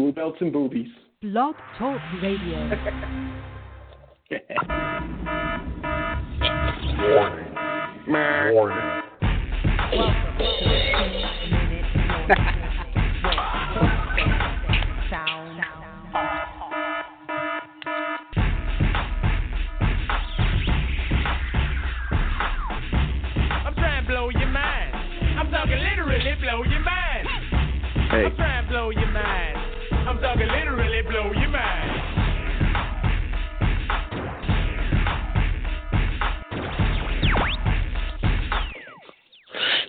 Blue belts and boobies. Blog Talk Radio. Warning. Warning. Welcome to the 2-minute sound. I'm trying to blow your mind. I'm talking literally blow your mind. Hey. I'm trying to blow your mind. I'm talking literally blow your mind.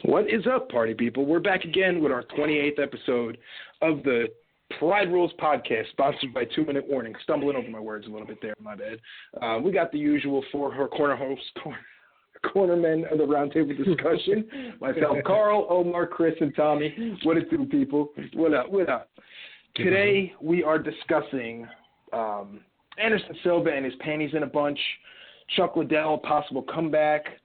What is up, party people? We're back again with our 28th episode of the Pride Rules podcast, sponsored by 2-Minute Warning. Stumbling over my words a little bit there, my bad. We got the usual for her corner cornermen of the roundtable discussion. Myself, Carl, Omar, Chris, and Tommy. What it do, people? What up? What up? Today we are discussing Anderson Silva and his panties in a bunch, Chuck Liddell, possible comeback,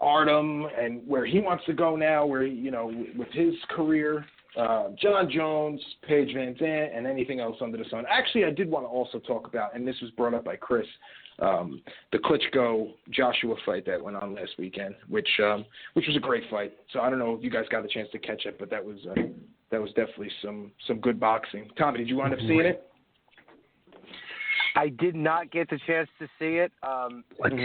Artem and where he wants to go now, where with his career, John Jones, Paige Van Zandt, and anything else under the sun. Actually, I did want to also talk about, and this was brought up by Chris, the Klitschko-Joshua fight that went on last weekend, which was a great fight. So I don't know if you guys got a chance to catch it, but that was definitely some good boxing. Tommy, did you wind up seeing it? I did not get the chance to see it. I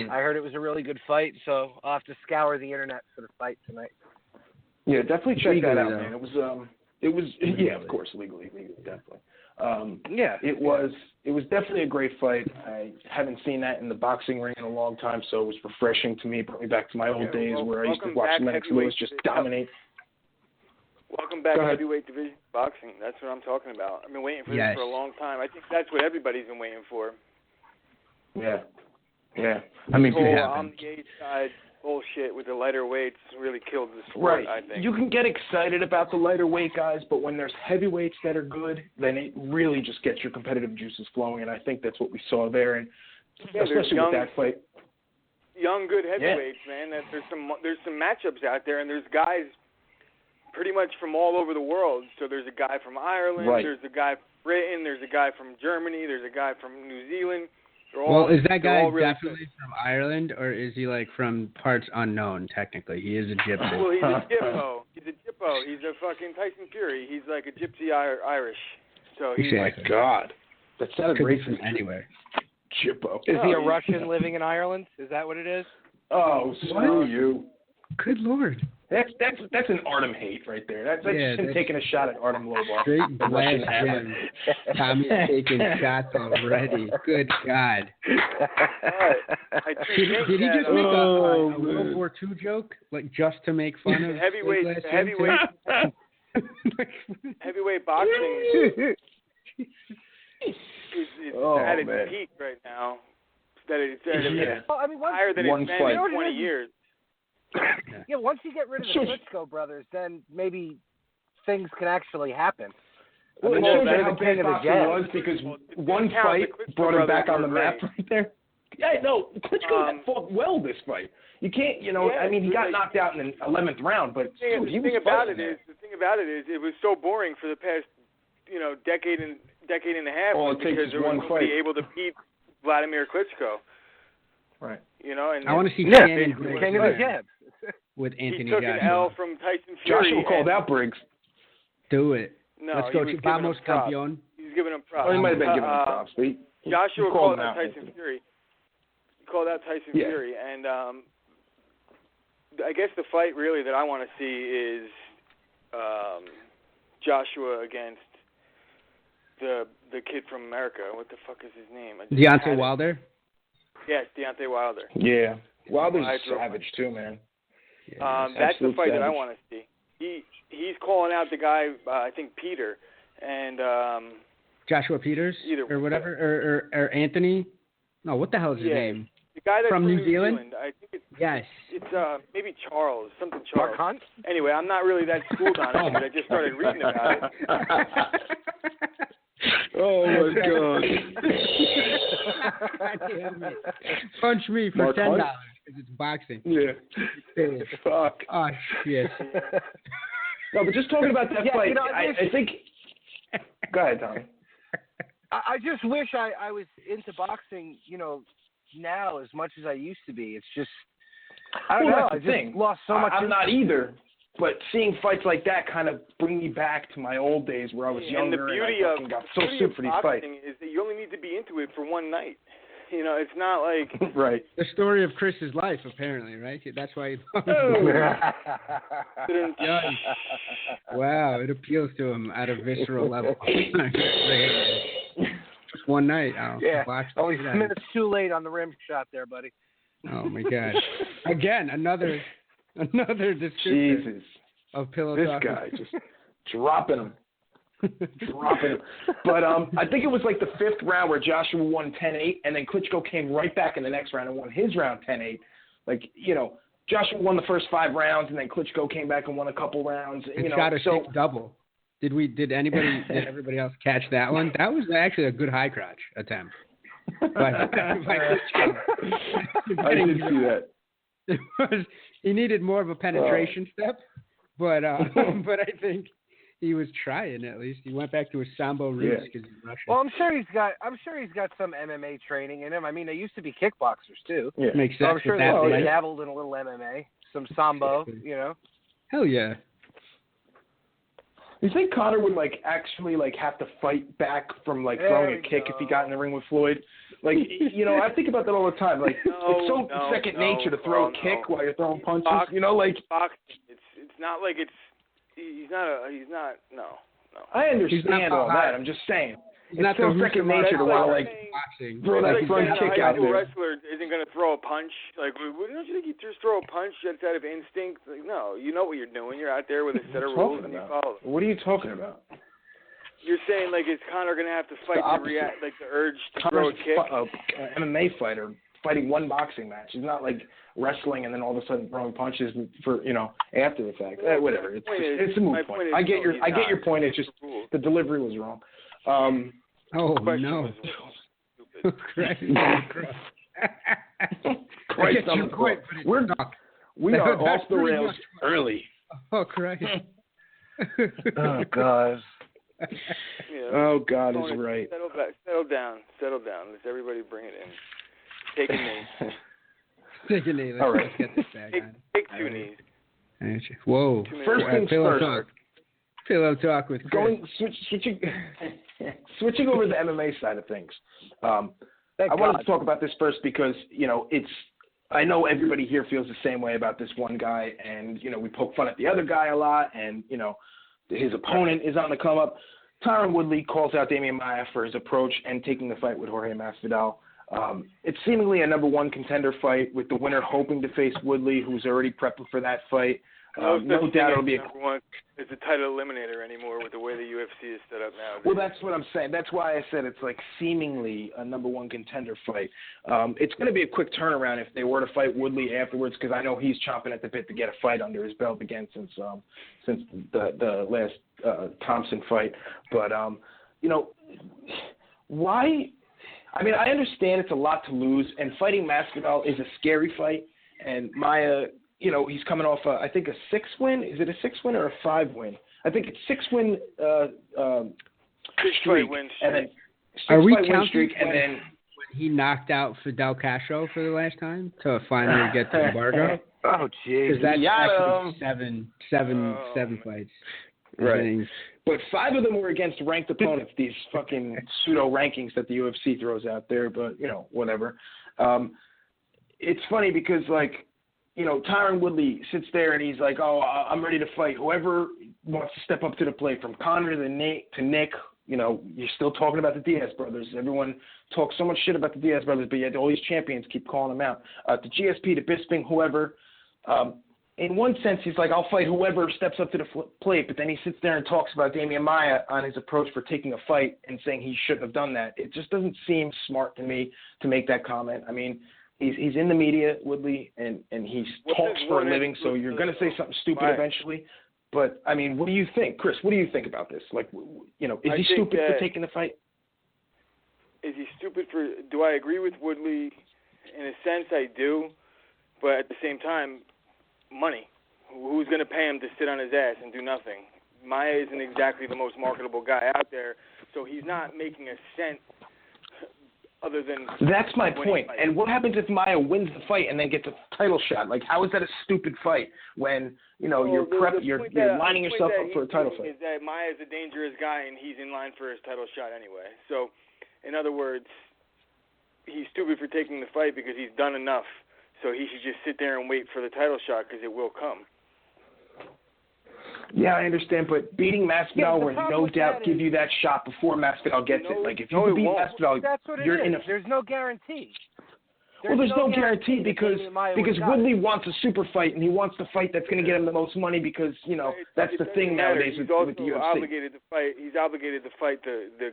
heard it was a really good fight, so I'll have to scour the internet for the fight tonight. Yeah, definitely check that out, though. man. It was yeah, of course, legally, definitely. It was definitely a great fight. I haven't seen that in the boxing ring in a long time, so it was refreshing to me. Brought me back to my old days where I used to watch Lennox Lewis just dominate. Welcome back to heavyweight division boxing. That's what I'm talking about. I've been waiting for this for a long time. I think that's what everybody's been waiting for. Yeah. I mean, on the age side bullshit with the lighter weights really killed the sport, I think. You can get excited about the lighter weight guys, but when there's heavyweights that are good, then it really just gets your competitive juices flowing, and I think that's what we saw there, and especially with that fight. Young, good heavyweights, man. There's some matchups out there, and there's guys pretty much from all over the world. So there's a guy from Ireland, there's a guy from Britain, there's a guy from Germany, there's a guy from New Zealand. Is that guy definitely from Ireland, or is he from parts unknown, technically? He is a gypsy. Well, he's a gyppo. He's a fucking Tyson Fury. He's like a gypsy Irish. So he's my God. That sounded racist. Anyway. Gyppo. Is he a Russian living in Ireland? Is that what it is? Oh, screw you. Good Lord. That's an Artem hate right there. That's him taking a shot at Artem Lobov. Straight blast him. Tommy's taking shots already. Good God. Did he just make a World War II joke, just to make fun of heavyweight boxing is at its peak right now. Higher than it's been in 20 years. Yeah, once you get rid of the Klitschko brothers, then maybe things can actually happen. Well, it shows how bad boxing was because one fight brought him back on the map right there. Yeah, no, Klitschko fought well this fight. You can't, he got knocked out in the 11th round, but the thing about it is, it was so boring for the past, decade and a half because they were be able to beat Vladimir Klitschko. Right. And I want to see jabs with Anthony He took Joshua. an L from Tyson Fury. Joshua called out Briggs. Do it. No, let's go. Vamos, campeón. He's giving him props. Oh, he might have been giving him props. Joshua called out Tyson Fury. He called out Tyson Fury, and I guess the fight really that I want to see is Joshua against the kid from America. What the fuck is his name? Deontay Wilder. Yes, Deontay Wilder. Yeah, Wilder's savage too, man. Yeah, that's the fight that I want to see. He's calling out the guy, I think Peter, and Joshua Peters or whatever, or Anthony. No, what the hell is his name? The guy that's from New Zealand. I think it's maybe Charles, something Mark Charles. Hunt? Anyway, I'm not really that schooled on it because I just started reading about it. Oh my God! God damn it. Punch me for $10 because it's boxing. Yeah. Fuck. Oh shit. No, but just talking about that fight, I think Go ahead, Tommy. I just wish I was into boxing, now as much as I used to be. It's just, I don't know. I just lost so much. I'm not either. But seeing fights like that kind of bring me back to my old days where I was younger and I fucking got so stupid for these fights. Is that you only need to be into it for one night. It's not like right. The story of Chris's life, apparently, right? That's why he. Wow, it appeals to him at a visceral level. Just one night. Only minutes too late on the rim shot there, buddy. Oh my God! Again, another descriptor of pillow talk. This guy just dropping him. But I think it was like the fifth round where Joshua won 10-8, and then Klitschko came right back in the next round and won his round 10-8. Like, Joshua won the first 5 rounds, and then Klitschko came back and won a couple rounds. And shot a sick double. Did everybody else catch that one? That was actually a good high crotch attempt. By Klitschko. I did see that. He needed more of a penetration step, but I think he was trying at least. He went back to his sambo roots because he's Russian. Well, I'm sure he's got some MMA training in him. I mean, they used to be kickboxers too. Yeah, makes sense. So I'm sure they dabbled in a little MMA, some sambo. Hell yeah. You think Conor would actually have to fight back from throwing a kick if he got in the ring with Floyd? I think about that all the time. It's so second nature to throw a kick while you're throwing punches. Boxing, it's not like it's. He's not. No. I understand all that. I'm just saying. It's still second nature to want to throw that front kick out there. A wrestler isn't going to throw a punch. Don't you think you just throw a punch just out of instinct? No, you know what you're doing. You're out there with a set of rules and you follow them. What are you talking about? You're saying is Conor going to have to fight the urge to throw a kick? An MMA fighter fighting one boxing match. He's not wrestling and then all of a sudden throwing punches for after the fact. Whatever. It's a moot point. I get your point. It's just the delivery was wrong. Oh no! Christ, we are off the rails early. Oh Christ! Oh God! Oh God is right. Settle down. Let's everybody bring it in. Take a knee. Take a knee. Let's get this back on. Take 2 knees. Whoa! First things first. Pillow talk with Chris. Switching over to the MMA side of things. I wanted to talk about this first because I know everybody here feels the same way about this one guy, and we poke fun at the other guy a lot, and his opponent is on the come up. Tyron Woodley calls out Damian Maia for his approach and taking the fight with Jorge Masvidal. It's seemingly a number 1 contender fight with the winner hoping to face Woodley, who's already prepping for that fight. No doubt it'll be number 1. It's a title eliminator anymore with the way the UFC is set up now. Well, that's what I'm saying. That's why I said it's seemingly a number 1 contender fight. It's going to be a quick turnaround if they were to fight Woodley afterwards, because I know he's chomping at the bit to get a fight under his belt again since the last Thompson fight. But why? I mean, I understand it's a lot to lose, and fighting Masvidal is a scary fight, and Maia. He's coming off, I think, a 6 win. Is it a 6 win or a 5 win? I think it's 6 win streak. And then are we counting when he knocked out Fidel Castro for the last time to finally get the embargo? Oh, jeez. Because that's seven fights. Right. But 5 of them were against ranked opponents, these fucking pseudo rankings that the UFC throws out there. But, whatever. It's funny because, Tyron Woodley sits there and he's like, oh, I'm ready to fight. Whoever wants to step up to the plate, from Conor to Nick, you're still talking about the Diaz brothers. Everyone talks so much shit about the Diaz brothers, but yet all these champions keep calling them out. To GSP, to Bisping, whoever. In one sense, he's like, I'll fight whoever steps up to the plate, but then he sits there and talks about Damian Maia on his approach for taking a fight and saying he shouldn't have done that. It just doesn't seem smart to me to make that comment. I mean, He's in the media, Woodley, and he talks for a living, so you're going to say something stupid eventually. But, I mean, what do you think? Chris, what do you think about this? Is he stupid for taking the fight? Is he stupid for – do I agree with Woodley? In a sense, I do. But at the same time, money. Who's going to pay him to sit on his ass and do nothing? Maia isn't exactly the most marketable guy out there, so he's not making a cent other than. That's my point. And what happens if Maia wins the fight and then gets a title shot? Like, how is that a stupid fight when you're lining yourself up for a title fight? Is that Maia is a dangerous guy and he's in line for his title shot anyway. So, in other words, he's stupid for taking the fight because he's done enough. So he should just sit there and wait for the title shot because it will come. Yeah, I understand, but beating Masvidal will no doubt give you that shot before Masvidal gets it. Like, if you beat Masvidal, you're in a... There's no guarantee. There's no guarantee because Woodley wants a super fight, and he wants the fight that's going to get him the most money because, that's the thing nowadays with the UFC. Obligated to fight. He's obligated to fight the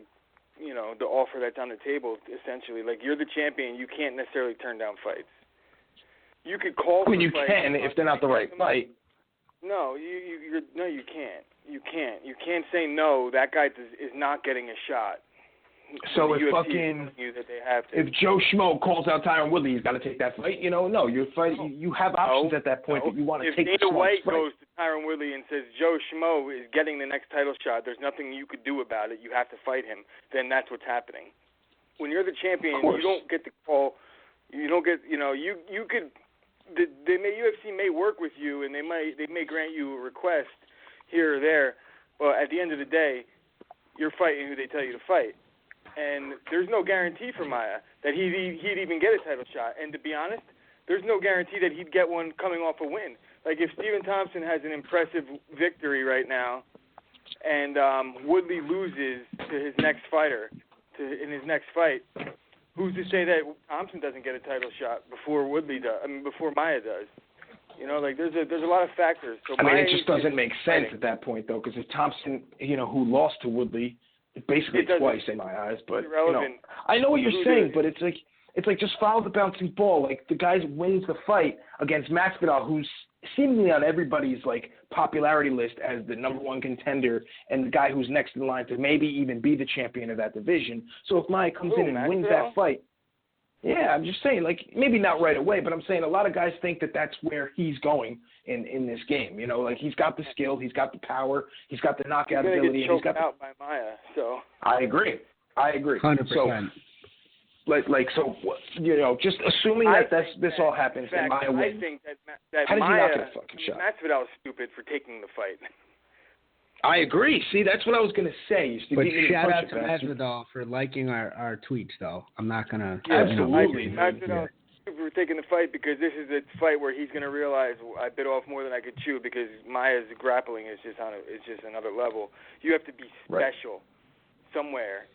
offer that's on the table, essentially. Like, you're the champion. You can't necessarily turn down fights. You could call for you can if they're not the right fight. No, you can't. You can't say no. That guy is not getting a shot. So if Joe Schmo calls out Tyron Woodley, he's got to take that fight. No, you're fighting. You have options at that point, but you want to take the If Dana White goes to Tyron Woodley and says Joe Schmo is getting the next title shot, there's nothing you could do about it. You have to fight him. Then that's what's happening. When you're the champion, you don't get the call. You don't get. You could. UFC may work with you, and they may grant you a request here or there, but at the end of the day, you're fighting who they tell you to fight. And there's no guarantee for Maia that he'd even get a title shot. And to be honest, there's no guarantee that he'd get one coming off a win. Like, if Stephen Thompson has an impressive victory right now, and Woodley loses to his next fighter in his next fight, who's to say that Thompson doesn't get a title shot before Woodley does? I mean, before Maia does. There's a lot of factors. So it just doesn't make sense at that point, though, because if Thompson, who lost to Woodley, basically twice in my eyes, but I know what you're saying, but it's like just follow the bouncing ball. Like, the guy wins the fight against Masvidal, who's seemingly on everybody's popularity list as the number one contender and the guy who's next in line to maybe even be the champion of that division. So if Maia comes in and wins that fight, yeah, I'm just saying, maybe not right away, but I'm saying a lot of guys think that that's where he's going in this game. He's got the skill, he's got the power, he's got the knockout ability. He's choked out by Maia, so. I agree. 100%. So, just assuming that this all happens and Maia wins. I think that how did Maia, you not get a fucking shot? Masvidal is stupid for taking the fight. I agree. See, that's what I was going to say. But shout out to Masvidal for liking our tweets, though. I'm not going to... Absolutely. Masvidal for taking the fight because this is a fight where he's going to realize I bit off more than I could chew because Maia's grappling is just another level. You have to be special somewhere.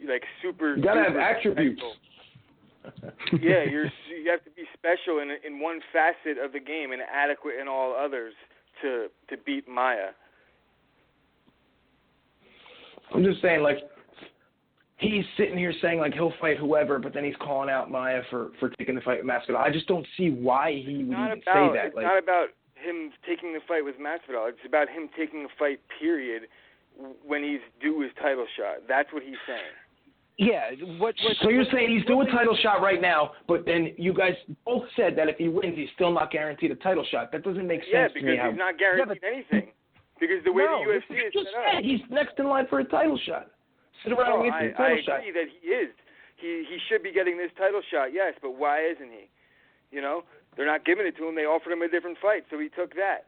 Like super. You got to have attributes. Yeah, you have to be special in one facet of the game and adequate in all others to beat Maia. I'm just saying, he's sitting here saying, he'll fight whoever, but then he's calling out Maia for taking the fight with Masvidal. I just don't see why he would even say that. It's not about him taking the fight with Masvidal. It's about him taking the fight, period, when he's due his title shot. That's what he's saying. Yeah. So you're saying he's due a title shot right now, but then you guys both said that if he wins, he's still not guaranteed a title shot. That doesn't make sense to me. Yeah, because he's not guaranteed anything. Because the way the UFC is set up. He's next in line for a title shot. Sit around and get the title shot. I agree that he is. He should be getting this title shot, yes, but why isn't he? They're not giving it to him. They offered him a different fight, so he took that.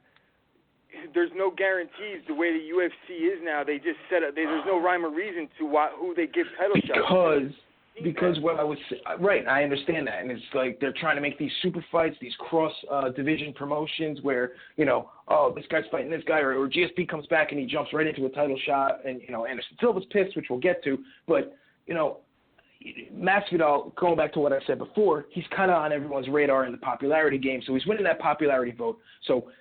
There's no guarantees the way the UFC is now. They just set up. There's no rhyme or reason to who they give title shots. Because what I was right, I understand that, and it's like they're trying to make these super fights, these cross division promotions where this guy's fighting this guy, or GSP comes back and he jumps right into a title shot, and Anderson Silva's pissed, which we'll get to, but Masvidal, going back to what I said before, he's kind of on everyone's radar in the popularity game, so he's winning that popularity vote. So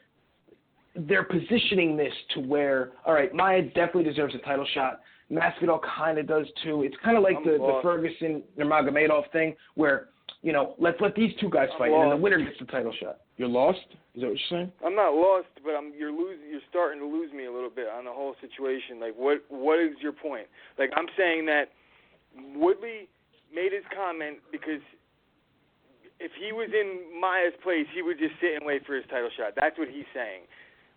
they're positioning this to where, all right, Maia definitely deserves a title shot. Masvidal kind of does too. It's kind of like the Ferguson Nurmagomedov thing where, let's let these two guys fight, and then the winner gets the title shot. You're lost? Is that what you're saying? I'm not lost, but you're starting to lose me a little bit on the whole situation. What is your point? I'm saying that Woodley made his comment because if he was in Maia's place, he would just sit and wait for his title shot. That's what he's saying.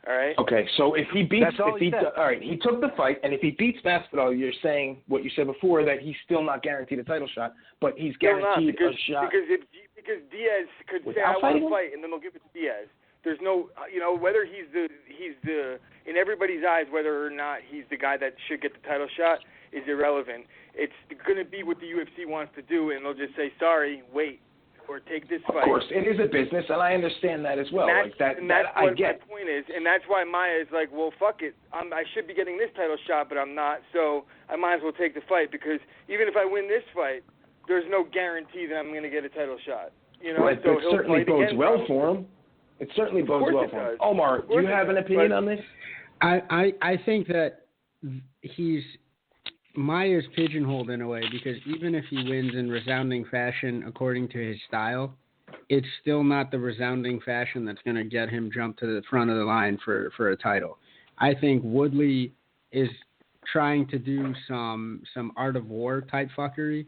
All right. Okay, so if he beats, all he took the fight, and if he beats Masvidal, you're saying what you said before, that he's still not guaranteed a title shot, but he's guaranteed a shot. Because Diaz could say, Without I want to fighting? fight, and then they'll give it to Diaz. There's no, whether he's the in everybody's eyes, whether or not he's the guy that should get the title shot is irrelevant. It's going to be what the UFC wants to do, and they'll just say, sorry, wait, or take this fight. Of course, it is a business, and I understand that as well. And that's I what get. my point is, and that's why Maya is like, well, fuck it. I should be getting this title shot, but I'm not, so I might as well take the fight, because even if I win this fight, there's no guarantee that I'm going to get a title shot. Right, so it certainly bodes well for him. It certainly bodes well for him. Omar, do you have an opinion on this? I think that Maya's pigeonholed in a way, because even if he wins in resounding fashion according to his style, it's still not the resounding fashion that's going to get him jumped to the front of the line for a title. I think Woodley is trying to do some Art of War type fuckery.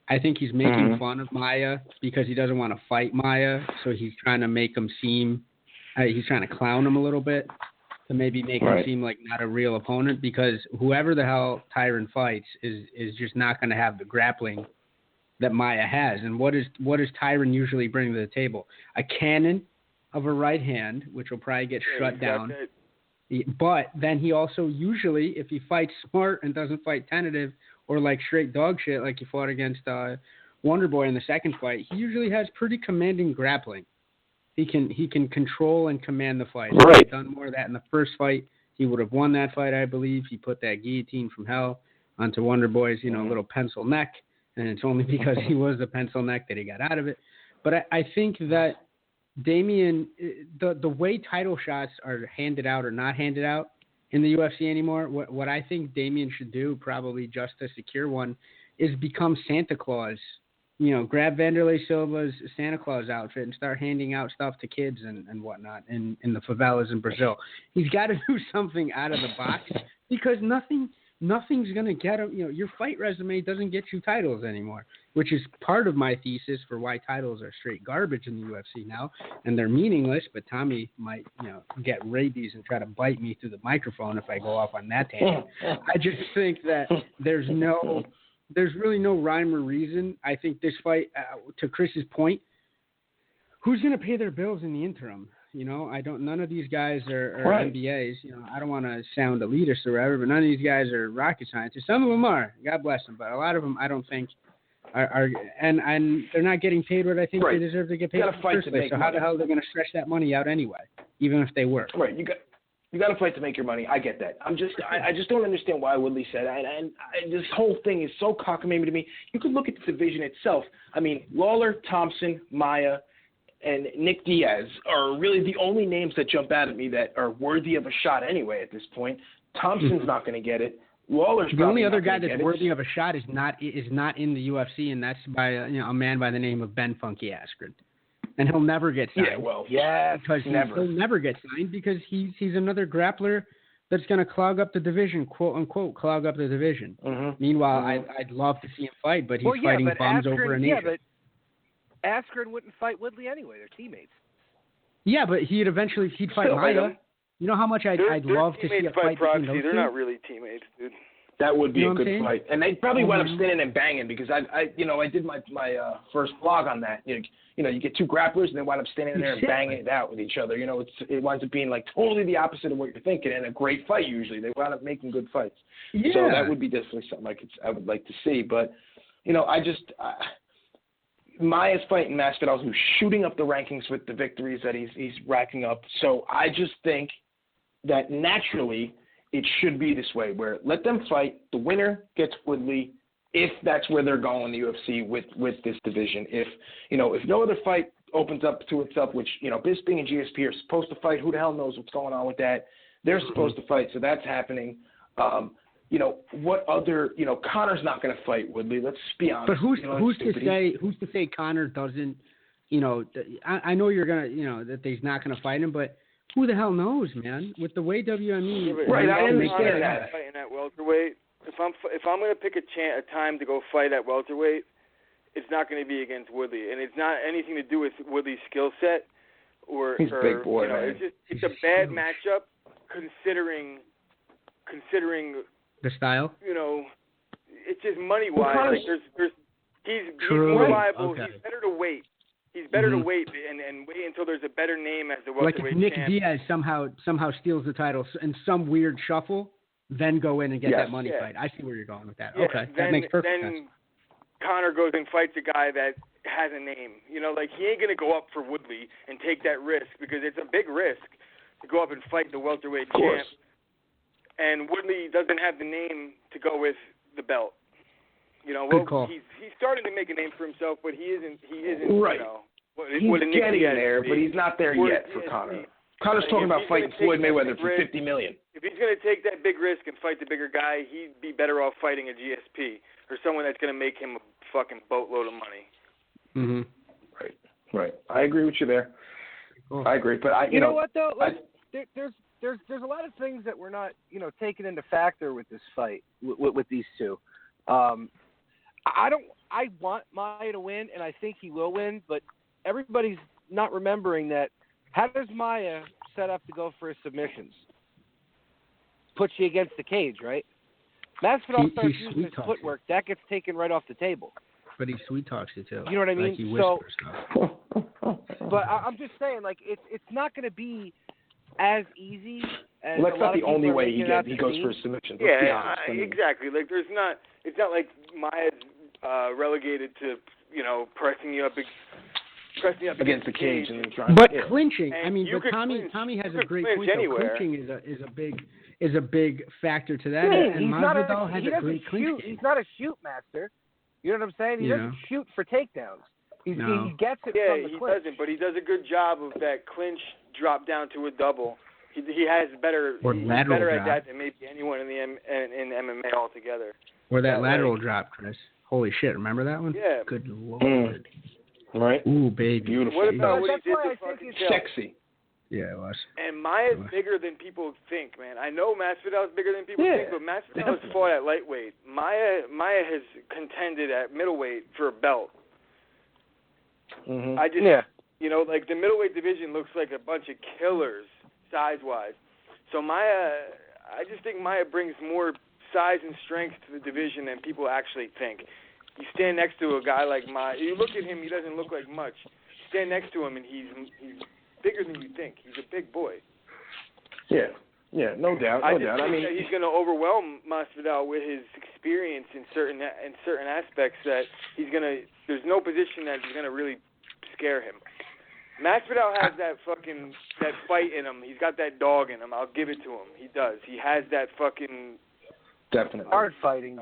I think he's making fun of Maya because he doesn't want to fight Maya, so he's trying to make him seem he's trying to clown him a little bit to maybe make him seem like not a real opponent, because whoever the hell Tyron fights is just not going to have the grappling that Maya has. And what does Tyron usually bring to the table? A cannon of a right hand, which will probably get shut down. But then he also usually, if he fights smart and doesn't fight tentative or like straight dog shit like he fought against Wonder Boy in the second fight, he usually has pretty commanding grappling. He can control and command the fight. If he'd done more of that in the first fight, he would have won that fight, I believe. He put that guillotine from hell onto Wonder Boy's, little pencil neck, and it's only because he was a pencil neck that he got out of it. But I think that Damian, the way title shots are handed out or not handed out in the UFC anymore, what I think Damian should do, probably just to secure one, is become Santa Claus. Grab Vanderlei Silva's Santa Claus outfit and start handing out stuff to kids and whatnot in the favelas in Brazil. He's got to do something out of the box, because nothing's going to get him. Your fight resume doesn't get you titles anymore, which is part of my thesis for why titles are straight garbage in the UFC now, and they're meaningless. But Tommy might, get rabies and try to bite me through the microphone if I go off on that tangent. I just think that there's really no rhyme or reason. I think this fight, to Chris's point, who's going to pay their bills in the interim? None of these guys are MBAs. I don't want to sound elitist or whatever, but none of these guys are rocket scientists. Some of them are, God bless them, but a lot of them I don't think are and they're not getting paid what I think they deserve to get paid in the first place. So how the hell are they going to stretch that money out anyway, even if they were? Right, You got to fight to make your money. I get that. I just don't understand why Woodley said that. And this whole thing is so cockamamie to me. You could look at the division itself. I mean, Lawler, Thompson, Maya, and Nick Diaz are really the only names that jump out at me that are worthy of a shot anyway at this point. Thompson's not going to get it. Lawler's the only other guy that's worthy of a shot is not in the UFC, and that's by a man by the name of Ben Funky Askren. And he'll never get signed. Because he'll never get signed, because he's another grappler that's going to clog up the division, quote unquote, clog up the division. Meanwhile, I'd love to see him fight, but he's fighting bums over in Asia. Yeah, but Askren wouldn't fight Woodley anyway. They're teammates. Yeah, but he'd fight Maya. You know how much I'd love to see a fight between those two? They're not really teammates, dude. That would be a good fight, and they'd probably wind up standing and banging, because I did my first blog on that. You get two grapplers and they wind up standing there and banging it out with each other. It winds up being like totally the opposite of what you're thinking, and a great fight usually. They wind up making good fights. Yeah. So that would be definitely something I would like to see. But Maya's fighting Masvidal, who's shooting up the rankings with the victories that he's racking up. So I just think that naturally it should be this way, where let them fight. The winner gets Woodley, if that's where they're going in the UFC with this division. If no other fight opens up to itself, which, Bisping and GSP are supposed to fight. Who the hell knows what's going on with that? They're supposed to fight, so that's happening. What other, Conor's not going to fight Woodley. Let's be honest. But who's to say Conor doesn't, I know you're going to, that he's not going to fight him, but who the hell knows, man? With the way WME, right? I understand that. Fighting at welterweight. If I'm going to pick a time to go fight at welterweight, it's not going to be against Woodley, and it's not anything to do with Woodley's skill set or. He's a big boy, man. It's a bad matchup considering the style. You know, it's just money wise. Like he's more liable. Okay. He's better to wait. He's better to wait and wait until there's a better name as the welterweight Like if Nick champ. Diaz somehow steals the title in some weird shuffle, then go in and get that money fight. I see where you're going with that. Yeah, okay, that makes perfect sense. Then Conor goes and fights a guy that has a name. You know, like he ain't gonna go up for Woodley and take that risk because it's a big risk to go up and fight the welterweight champ. And Woodley doesn't have the name to go with the belt. You know, he's starting to make a name for himself, but he isn't. Right. You know, he's getting there, but he's not there yet for Conor. Conor's talking about fighting Floyd Mayweather for $50 million. If he's going to take that big risk and fight the bigger guy, he'd be better off fighting a GSP or someone that's going to make him a fucking boatload of money. Mm-hmm. Right. I agree with you there. Cool. I agree, but you know what though? Like, there's a lot of things that we're not taking into factor with this fight with these two. I want Maia to win, and I think he will win, but everybody's not remembering that. How does Maia set up to go for his submissions? Puts you against the cage, right? Masvidal starts using his footwork. That gets taken right off the table. But he sweet talks you too. You know what I mean? Like he whispers stuff. But I'm just saying, like it's not going to be as easy as. Well, that's not the only way he goes for a submission. Yeah, exactly. Like it's not like Maia's relegated to pressing you up against the cage and then trying. But clinching, and I mean, but Tommy has a great point. Clinching is a big factor to that. Yeah, and Masvidal has a great clinch game. He's not a shoot master. You know what I'm saying? He doesn't shoot for takedowns. He gets it from the clinch. He doesn't, but he does a good job of that clinch drop down to a double. He has better. Or he's lateral better drop. at that than maybe anyone in MMA altogether. Or that lateral drop, Chris. Holy shit! Remember that one? Yeah. Good lord. Right. Ooh, baby. Beautiful. What about what he did to fucking sexy? Yeah, it was. And Maia's bigger than people think, man. I know Masvidal's bigger than people think, but Masvidal has fought at lightweight. Maia has contended at middleweight for a belt. Mm-hmm. I just, like the middleweight division looks like a bunch of killers size-wise. So I just think Maia brings more size and strength to the division than people actually think. You stand next to a guy like Maia, you look at him, he doesn't look like much. You stand next to him, and he's bigger than you think. He's a big boy. Yeah, no doubt. I think that he's going to overwhelm Masvidal with his experience in certain aspects that there's no position that is going to really scare him. Masvidal has that fight in him. He's got that dog in him. I'll give it to him. He does. He has that fucking definitely hard fighing,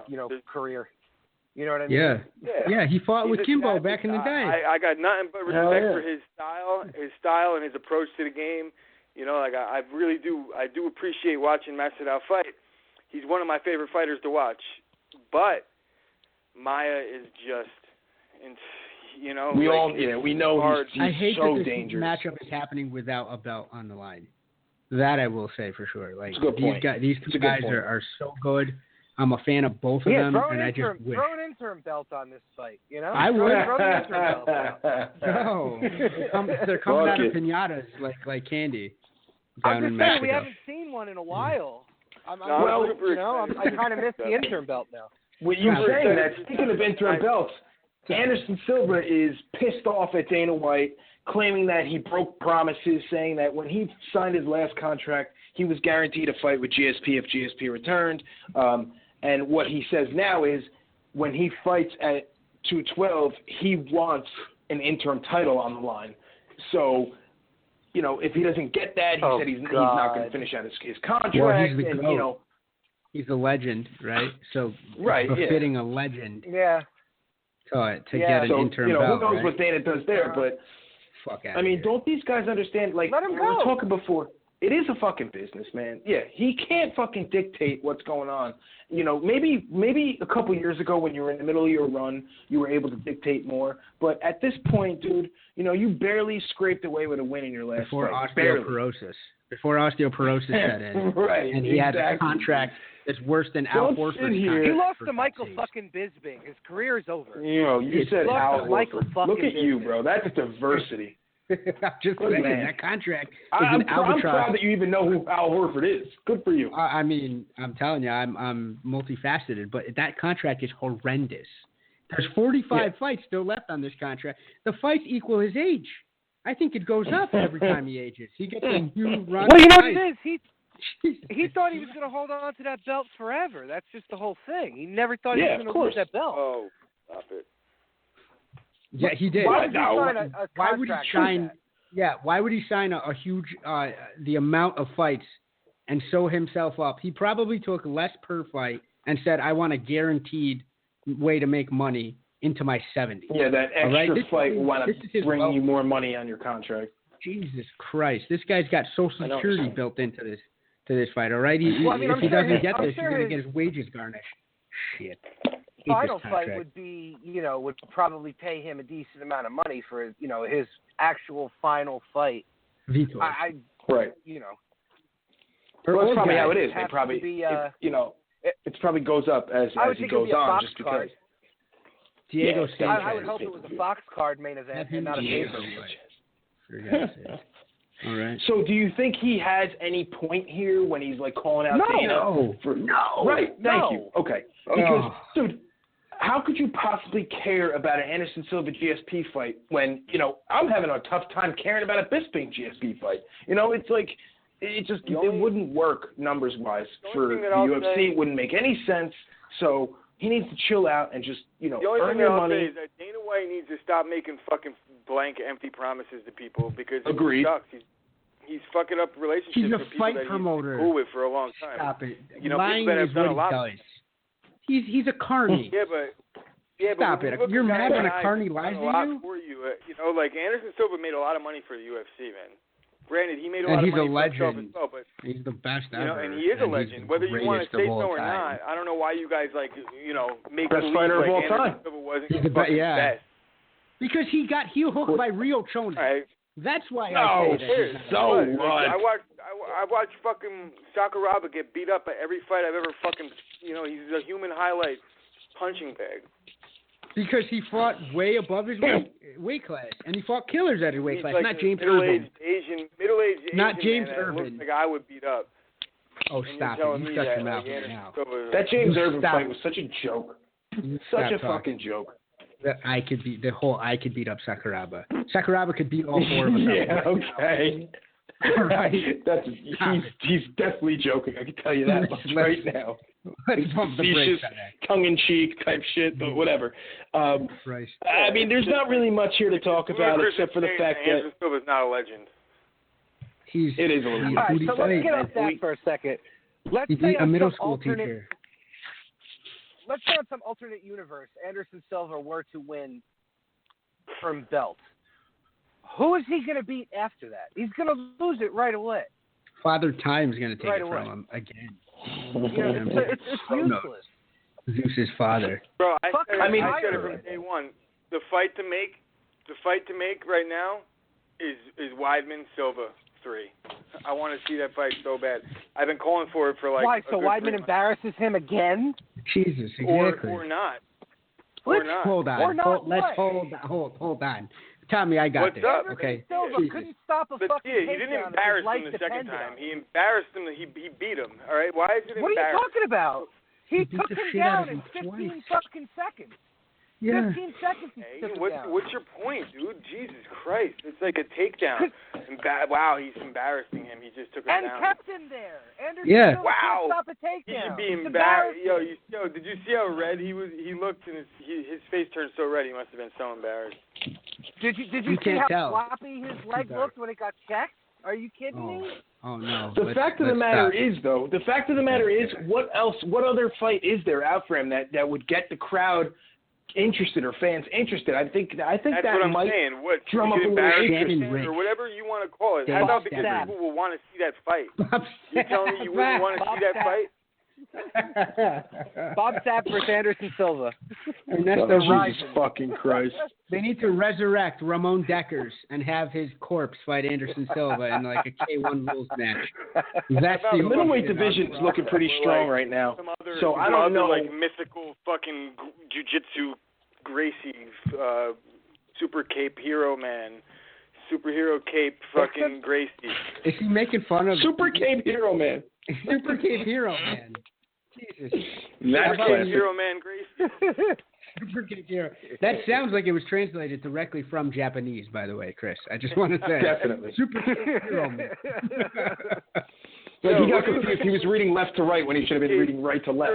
career. You know what I mean? Yeah. He fought with Kimbo back in the day. I got nothing but respect for his style and his approach to the game. I really do. I do appreciate watching Masvidal fight. He's one of my favorite fighters to watch. But Maia is just, we know he's I hate so that this dangerous. matchup is happening without a belt on the line. That I will say for sure. Like these two guys are so good. I'm a fan of both of them, and I just wish. Throw an interim belt on this fight, I would. Throw the interim belt out. No, they're coming out of pinatas like candy down in Mexico. We haven't seen one in a while. I kind of miss the interim belt now. When you're saying that, speaking of interim belts, Anderson Silva is pissed off at Dana White, claiming that he broke promises, saying that when he signed his last contract, he was guaranteed a fight with GSP if GSP returned. And what he says now is when he fights at 212, he wants an interim title on the line. So, if he doesn't get that, he said he's not going to finish out his contract. Well, he's the GOAT. He's a legend, right? So befitting a legend. Yeah. To get an interim belt. Who knows what Dana does there, but fuck out. I mean, don't these guys understand? Like let him we go. were talking before, it is a fucking business, man. Yeah, he can't fucking dictate what's going on. Maybe a couple years ago when you were in the middle of your run, you were able to dictate more. But at this point, dude, you barely scraped away with a win in your last fight. Before osteoporosis set in. Right. And he had a contract that's worse than Al Horford's contract. He lost to Michael fucking Bisping. His career is over. You said Al Horford. Look at you, bro. That's diversity. Just Good saying, man. that contract is I'm an albatross. proud that you even know who Al Horford is. Good for you. I mean, I'm telling you, I'm multifaceted, but that contract is horrendous. There's 45 fights still left on this contract. The fights equal his age. I think it goes up every time he ages. He gets a new run. Well, you know of what it fights. is? He thought he was going to hold on to that belt forever. That's just the whole thing. He never thought he was going to lose that belt. Oh, stop it. Yeah, he did. Why would he sign a Why would he contract sign? like that? Yeah, why would he sign a huge the amount of fights and sew himself up? He probably took less per fight and said, "I want a guaranteed way to make money into my 70s." Yeah, that extra fight will want to bring wealth. you more money on your contract. Jesus Christ, this guy's got Social Security built into this fight. All right, if he sure doesn't get this, sure he's going to get his wages garnished. Shit. Final fight would be, would probably pay him a decent amount of money for, his actual final fight. Vitor. Right. Well, that's probably how it is. They probably, it probably goes up as he goes on, just because. Diego Sanchez. I would hope it was a Fox card main event and not a pay-per-view. All right. So, do you think he has any point here when he's like calling out Dana? No. Right. Thank you. Okay. Because, dude, how could you possibly care about an Anderson Silva GSP fight when I'm having a tough time caring about a Bisping GSP fight? It's like it wouldn't work numbers wise for the UFC. It wouldn't make any sense. So he needs to chill out and just the only earn thing your I'll money. say is that Dana White needs to stop making fucking blank, empty promises to people because Agreed. He sucks. He's fucking up relationships He's a with people fight that promoter. he's cool with for a long time. Stop it. People Lying that have is done what a lot. he does. He's a carny. Stop it. You're mad when a carny lies to you? For you. Like Anderson Silva made a lot of money for the UFC, man. Granted, he made a lot and of money he's a for himself legend. as well, but he's the best ever. and he is a legend. Whether you want to say so or not, I don't know why you guys make best believe fighter of all Anderson time. Silva wasn't He's the fucking best. best. Because he got heel hooked by Rio Chonas. Right. That's why I say that. So what? I watched fucking Sakuraba get beat up at every fight I've ever fucking. He's a human highlight punching bag. Because he fought way above his weight class, and he fought killers at his weight class. Like Not James Irvin. Middle-aged Asian Not James man that Irvin. looks like I would beat up. Oh, stop it! You shut your mouth right now. That James Irvin Stop. fight was such a joke. Such a fucking joke. I could beat up Sakuraba. Sakuraba could beat all four of us. Yeah, okay. Right. He's definitely joking. I can tell you that much right now. Let's pump the brakes on that. Tongue-in-cheek type shit, but whatever. I mean, there's not really much here to talk about except for the fact that Anderson Silva's not a legend. It is a little. All right, so let's get off that for a second. Let's He's say a on middle some school alternate, teacher. Let's say on some alternate universe, Anderson Silva were to win from belt. Who is he going to beat after that? He's going to lose it right away. Father Time's going to take Right it away. from him again. It's useless. Zeus's father. Bro, I said it Ireland. from day one. The fight to make right now is Weidman Silva 3. I want to see that fight so bad. I've been calling for it for like. Why? So a good 3 Weidman months. embarrasses him again? Jesus, exactly. Or not. Hold on. Or not Let's what? hold on. Tommy, I got What's this. up? Okay. Silva Jesus. couldn't stop a But fucking yeah, he didn't takedown if embarrass his life him the second depended time. on it. He embarrassed him. He beat him. All right. Why is it What are you embarrassing? talking about? He beat took the him shit out down of in him 15 fucking seconds. Yeah. 15 seconds he Hey, took him down. what's your point, dude? Jesus Christ. It's like a takedown. Wow, he's embarrassing him. He just took him And down. kept him there. Anderson Yeah. Silva Wow. couldn't stop a He takedown. should be It's embarrassed. embarrassing. Yo, did you see how red he was? He looked and his face turned so red. He must have been so embarrassed. Did you You see can't how tell. floppy his leg dark. looked when it got checked? Are you kidding me? Oh no. The fact of the matter is, what other fight is there out for him that would get the crowd interested or fans interested? I think That's that what I'm might saying. What drum up a little embarrassed interest. or whatever you want to call it. Bob I thought because Sapp. people will want to see that fight. Bob You're telling me you wouldn't want to Bob see that Sapp. fight? Bob Sapp versus Anderson Silva. And that's Oh, the Jesus right. fucking Christ. They need to resurrect Ramon Deckers and have his corpse fight Anderson Silva in like a K1 rules match. That's The the middleweight division is looking pretty strong right now. So I don't know. Like mythical fucking jiu-jitsu Gracie, super cape hero man superhero cape fucking Gracie. Is he making fun of Super Cape Hero Man. Super Cape Hero Man? Jesus. That's Cape classic. Hero Man Gracie. Super Cape Hero. That sounds like it was translated directly from Japanese, by the way, Chris. I just want to say. Definitely. Super Cape Hero Man. Like he got confused. He was reading left to right when he should have been reading right to left.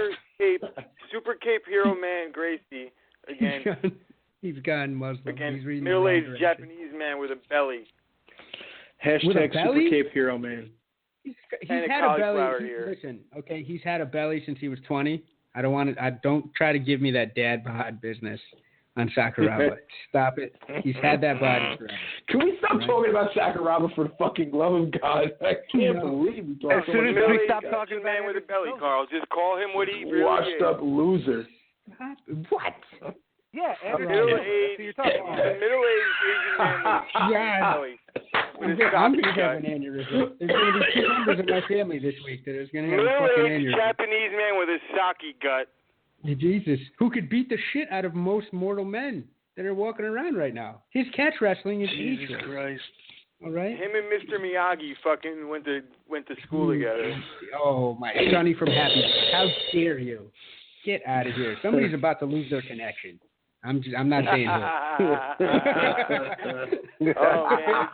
Super Cape Hero Man Gracie. Again. He's gone Muslim. Again, He's reading middle-aged Japanese man with a belly. Hashtag With a belly? Super Cape Hero Man. He's And a had a belly. cauliflower ear. Listen, okay, he's had a belly since he was 20. I don't try to give me that dad bod business on Sakuraba. Stop it. He's had that body forever. Can we stop talking about Sakuraba for the fucking love of God? I can't believe we talk As soon as we stop talking man about with a it, belly, Carl. Just call him what he really washed is. up loser. What? Yeah, Andrew, Middle-aged, so you're talking about. middle-aged Asian man with a belly. With a I'm going stocking to have an gut. aneurysm. There's going to be 2 members of my family this week that is going to have a fucking Middle-aged aneurysm. Japanese man with a sake gut. Jesus, who could beat the shit out of most mortal men that are walking around right now? His catch wrestling is Jesus ageless. Christ. All right. Him and Mr. Miyagi fucking went to school together. Oh my, Sonny from Happy. How dare you? Get out of here. Somebody's about to lose their connection. I'm not saying who. Oh man,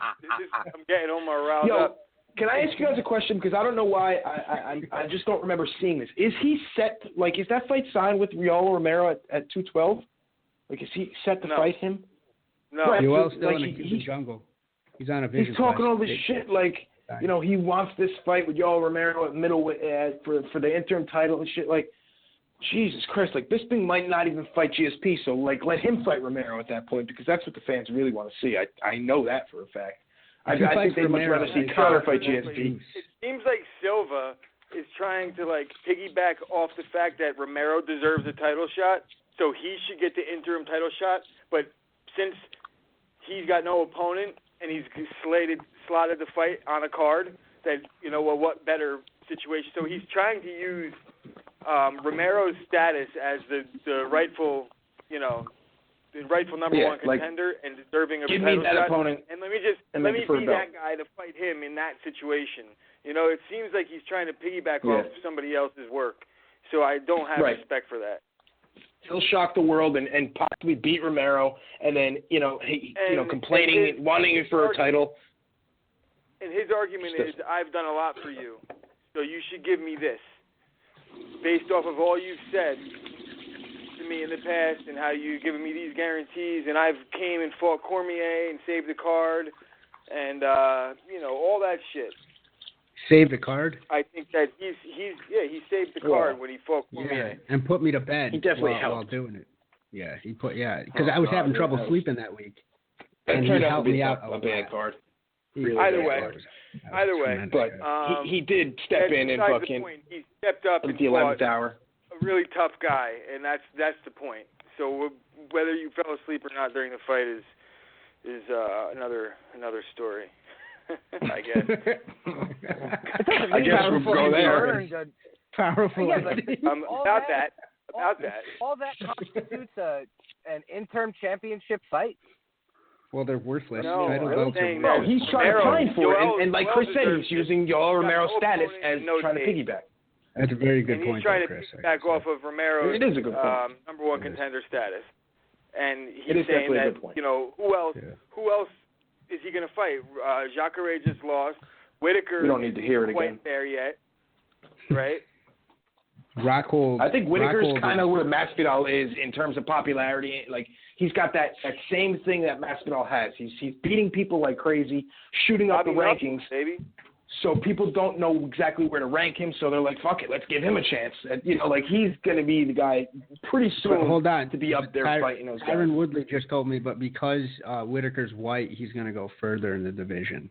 I'm getting all my riled Yo, up. can I ask you guys a question? Because I don't know why. I just don't remember seeing this. Is he set? Like, is that fight signed with Yoel Romero at 212? Like, is he set to fight him? No. Right. Yoel's still Like, in the Cuban jungle. He's on a vision. He's talking quest. all this shit like, you know, he wants this fight with Yoel Romero at middleweight for the interim title and shit. Like, Jesus Christ, like, this thing might not even fight GSP, so, like, let him fight Romero at that point because that's what the fans really want to see. I know that for a fact. I think they'd much rather see Conor fight GSP. It seems like Silva is trying to, like, piggyback off the fact that Romero deserves a title shot, so he should get the interim title shot, but since he's got no opponent and he's slotted the fight on a card, that, you know, well, what better situation? So he's trying to use Romero's status as the rightful, you know, the rightful number one contender and deserving of a title shot. Give me that opponent. And let me be that guy to fight him in that situation. You know, it seems like he's trying to piggyback off somebody else's work. So I don't have respect for that. He'll shock the world and possibly beat Romero, and then complaining, wanting it for a title. And his argument is, I've done a lot for you, so you should give me this, based off of all you've said to me in the past and how you've given me these guarantees, and I've came and fought Cormier and saved the card, and all that shit. Save the card? I think that he saved the card when he fought Cormier. Yeah, and put me to bed. He definitely while helped. doing it. Yeah, because I was having trouble sleeping that week. And he turned out to helped be me out a bad card. Really Either bad way, but he did step in and fucking he stepped up at the 11th hour. A really tough guy, and that's the point. So whether you fell asleep or not during the fight is another story. I guess. I guess we'll go there. Powerful. Yeah, but about that. All that constitutes an interim championship fight. Well, they're worthless. No, he's trying to find for it, and like Chris said, he's using Yoel Romero's status as trying to piggyback. That's a very good and point, he's trying Chris. to piggyback off of Romero's it is a good point. number one contender status. And it he's is saying definitely a that, good point. you know, who else is he going to fight? Jacare just lost. Whitaker we don't need to hear it isn't quite again. there yet, right? Rockhold. I think Whitaker's kind of where Masvidal is in terms of popularity. Like, he's got that same thing that Masvidal has. He's beating people like crazy, shooting up the rankings. Baby. So people don't know exactly where to rank him, so they're like, fuck it, let's give him a chance. And, he's going to be the guy pretty soon hold on. to be up there fighting those guys. Tyron Woodley just told me, but because Whitaker's white, he's going to go further in the division.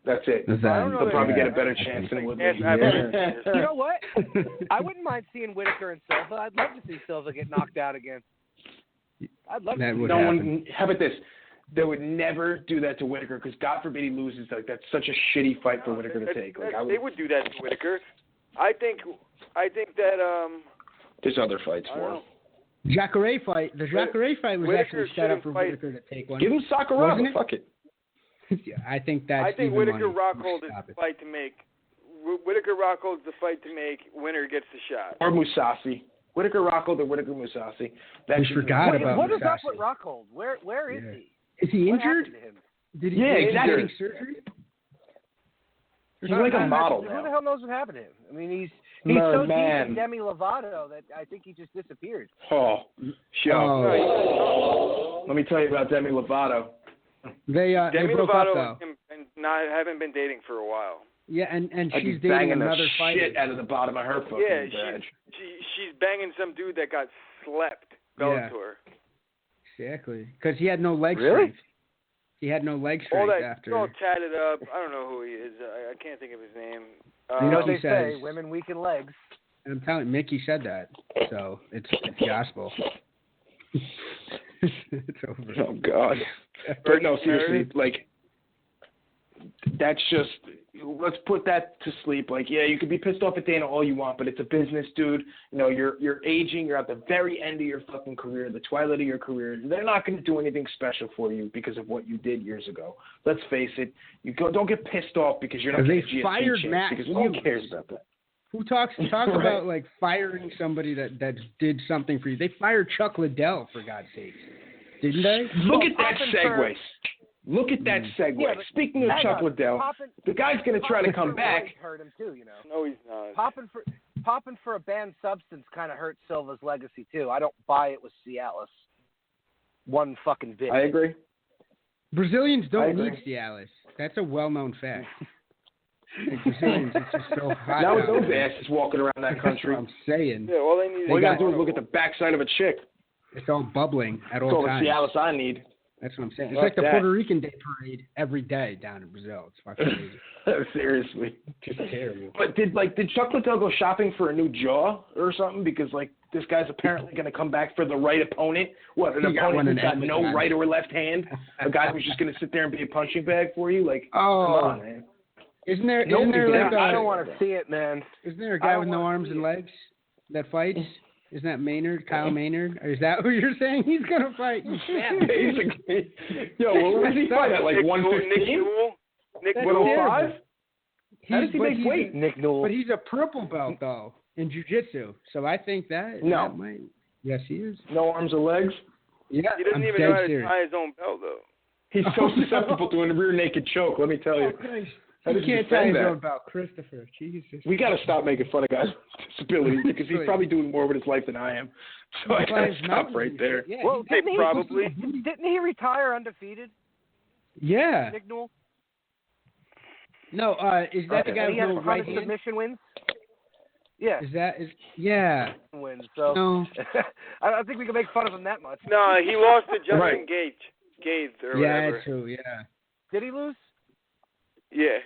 That's it. He'll probably get a better chance than Woodley. You know what? I wouldn't mind seeing Whitaker and Silva. I'd love to see Silva get knocked out again. I'd love to see that. How about this? They would never do that to Whitaker because God forbid he loses. Like, that's such a shitty fight for Whitaker to take. Like, they would do that to Whitaker. I think that there's other fights for him. Jacare fight. The Jacare fight was Whitaker actually set up for fight. Whitaker to take one. Give him Sakuraba. Fuck it. I think that's. I think even Whitaker money. Rockhold is Stop the it. fight to make. Whitaker Rockhold's the fight to make. Winner gets the shot. Or Musasi. Whitaker Rockhold or Whitaker Musasi. We forgot about What is up Musashi. with Rockhold? Where is Yeah. he? Is he What injured? happened to him? Did he? Yeah, is he exactly. getting surgery? He's like a model Who now. the hell knows what happened to him? I mean, he's No, so man. deep in Demi Lovato that I think he just disappeared. Oh, show. Oh. Let me tell you about Demi Lovato. They Demi broke Lovato up though. and haven't been dating for a while. Yeah, and I'd be she's dating banging another the fighter. shit out of the bottom of her fucking Yeah, badge. she's banging some dude that got slept. Bellator. Exactly, because he had no leg Really? strength. He had no leg All strength that after. all tatted up. I don't know who he is. I can't think of his name. You know what Mickey they say? says- Women weaken legs. I'm telling you, Mickey said that, so it's gospel. It's over. Oh God. But no, seriously, like that's just. Let's put that to sleep. Like, yeah, you could be pissed off at Dana all you want, but it's a business, dude. You know, you're aging. You're at the very end of your fucking career, the twilight of your career. They're not going to do anything special for you because of what you did years ago. Let's face it. Don't get pissed off because you're not They getting a GSP fired chance Matt because no one Hughes. cares about that. Who talks Right. about like firing somebody that did something for you? They fired Chuck Liddell, for God's sake, didn't they? Look at that Poppin' for- segue. Look at that segue. Yeah, but Speaking of hang Chuck on. Liddell, the guy's going to try to come back. Hurt him too, you know. No, he's not. Popping for a banned substance kind of hurt Silva's legacy too. I don't buy it with Cialis. One fucking bit. I agree. Brazilians I don't agree. need Cialis. That's a well-known fact. Like, Brazilians, it's just so hot. Now with down those there. asses walking around that That's country, what I'm saying. Yeah, all they need all you got is to do is look at the backside of a chick. It's all bubbling at That's all all the times. Cialis I need. That's what I'm saying. It's Fuck like the that. Puerto Rican Day Parade every day down in Brazil. It's fucking crazy. Seriously. Just terrible. But did Chuck Liddell go shopping for a new jaw or something? Because like this guy's apparently going to come back for the right opponent. What, an He got one opponent who's in got Amazon. no right or left hand? A guy who's just going to sit there and be a punching bag for you? Like, Oh. come on, man. Isn't there Nobody like can- I a, don't want to see it, man. isn't there a I guy don't with no wanna arms see and it. legs that fights? Isn't that Maynard, Kyle Maynard? Or is that who you're saying he's gonna fight? Basically. Yo, what does he fight at? Like Nick 115? Newell. Nick That's Newell. terrible. 105? How does he make weight? Nick Newell. But he's a purple belt though in jiu-jitsu, so I think that No. that might. Yes, he is. No arms or legs? Yeah, He doesn't I'm even dead know how to serious. tie his own belt though. He's so susceptible to a rear naked choke, let me tell you. How He does he can't tie defend his that? own belt, Christopher. Jesus. We got to stop making fun of guys with disabilities because he's probably doing more with his life than I am. So I got to stop right there. Yeah, Well, Hey, didn't he, probably. didn't he retire undefeated, yeah. Nick Newell? No, is that the guy And with he has no 100 right hand? submission wins. Yeah, Yeah. wins. So No. I don't think we can make fun of him that much. No, he lost to Justin Right. Gates or Yeah, whatever. true. Yeah. Did he lose? Yeah.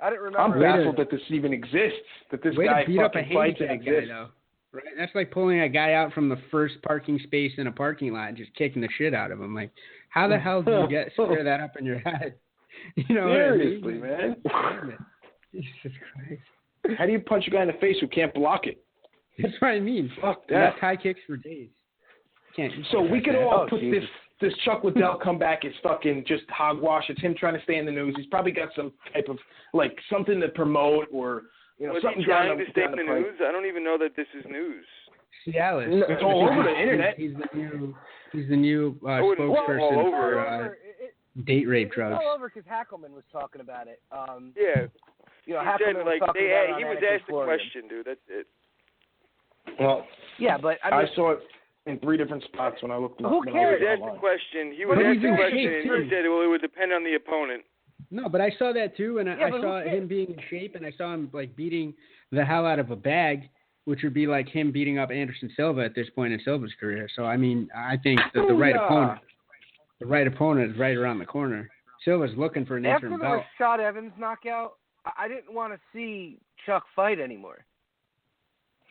I didn't I'm remember. baffled that this even exists, that this Way guy to beat up a fucking fights and handicap guy, exists. though. Right? That's like pulling a guy out from the first parking space in a parking lot and just kicking the shit out of him. Like, how the hell do you square that up in your head? You know Seriously, what I mean? man. Damn it. Jesus Christ. How do you punch a guy in the face who can't block it? That's what I mean. Fuck And that. that's high kicks for days. Can't. So we could all Oh, put Jesus. this Chuck Liddell comeback as fucking just hogwash. It's him trying to stay in the news. He's probably got some type of like something to promote or Was something he trying down to the, stay down in the pipe. news? I don't even know that this is news. Cialis. No, it's all over the internet. He's the new wouldn't walk all spokesperson over for date rape drugs. It's all over because Hackelman was talking about it. Yeah. You know, He Hackelman said was like talking about it on he was Anakin asked a Florian. question, dude. That's it. Well, Yeah, but I mean, I saw it in 3 different spots when I looked. Who when I cares? He looked was asked online. a question. He But was he's asked a in question, shape, and too. he said, "Well, it would depend on the opponent." No, but I saw that too, and Yeah, I but who saw cares? him being in shape, and I saw him like beating the hell out of a bag, which would be like him beating up Anderson Silva at this point in Silva's career. So I mean, I think that the right opponent is right around the corner. Silva's looking for an after interim the belt. Rashad Evans knockout, I didn't want to see Chuck fight anymore.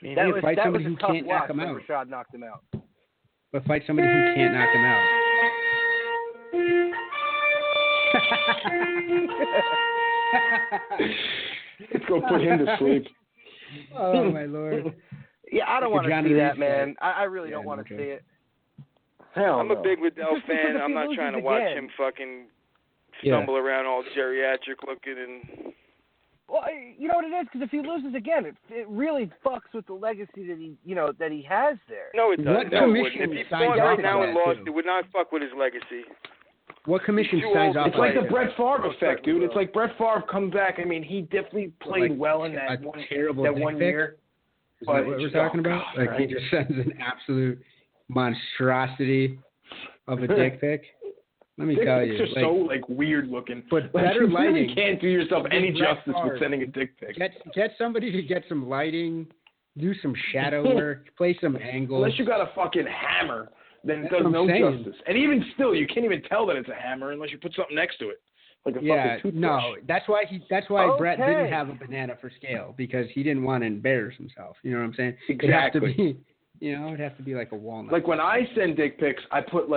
Man, That hey, was fight that somebody was who a tough can't knock watch him when out. Rashad knocked him out. But fight somebody who can't knock him out. Let's go put him to sleep. Oh my lord! Yeah, I don't Like a want to Johnny see that, Reeves man. I really Yeah, don't want no to joke. see it. Hell I'm no. a big Liddell Just because fan. if I'm he not loses trying to watch again- him fucking stumble around all geriatric looking and. Well, you know what it is, because if he loses again, it really fucks with the legacy that he has there. No, it doesn't. No, it wouldn't. If he fought right now and lost, it would not fuck with his legacy. What commission signs off? It's like the Brett Favre effect, dude. It's like Brett Favre come back. I mean, he definitely played well in that one year. Is that what we're talking about? God, like he just sends an absolute monstrosity of a dick pic. Let me tell you, dick pics are so weird looking. But like, better you lighting. Really can't do yourself any justice with sending a dick pic. Get somebody to get some lighting, do some shadow work, play some angles. Unless you got a fucking hammer, then it does no justice. And even still, you can't even tell that it's a hammer unless you put something next to it, like a fucking toothbrush. No, that's why Brett didn't have a banana for scale, because he didn't want to embarrass himself. You know what I'm saying? Exactly. It'd have to be like a walnut. Like when I send dick pics, I put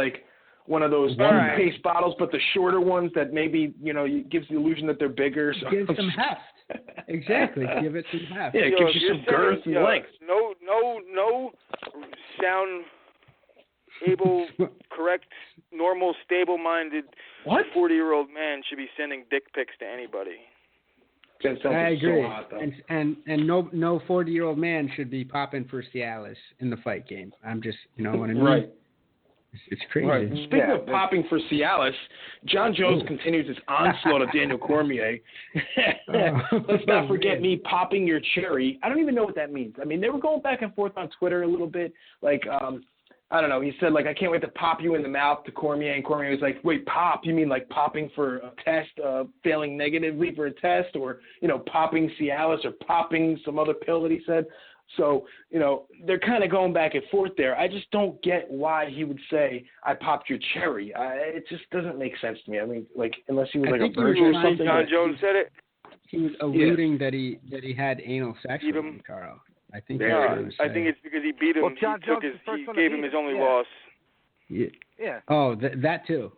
one of those toothpaste bottles, but the shorter ones that maybe, gives the illusion that they're bigger. So give some heft. Exactly. Give it some heft. Yeah, it gives you some girth and length. No sound able, correct, normal, stable-minded 40-year-old man should be sending dick pics to anybody. I agree. So hot, and no 40-year-old man should be popping for Cialis in the fight game. I'm just, you know what I mean? Right. It's crazy. Right. Speaking of popping for Cialis, John Jones continues his onslaught of Daniel Cormier. Let's not forget me popping your cherry. I don't even know what that means. I mean, they were going back and forth on Twitter a little bit. I don't know. He said, I can't wait to pop you in the mouth to Cormier. And Cormier was like, wait, pop? You mean like popping for a test, failing negatively for a test, or, popping Cialis or popping some other pill that he said? So, they're kind of going back and forth there. I just don't get why he would say, I popped your cherry. It just doesn't make sense to me. I mean, unless he was a virgin or something. John Jones said it. He was alluding that he had anal sex with him, Carl. I think I think it's because he beat him. Well, John Jones he gave him his only loss. Yeah. Oh, that too.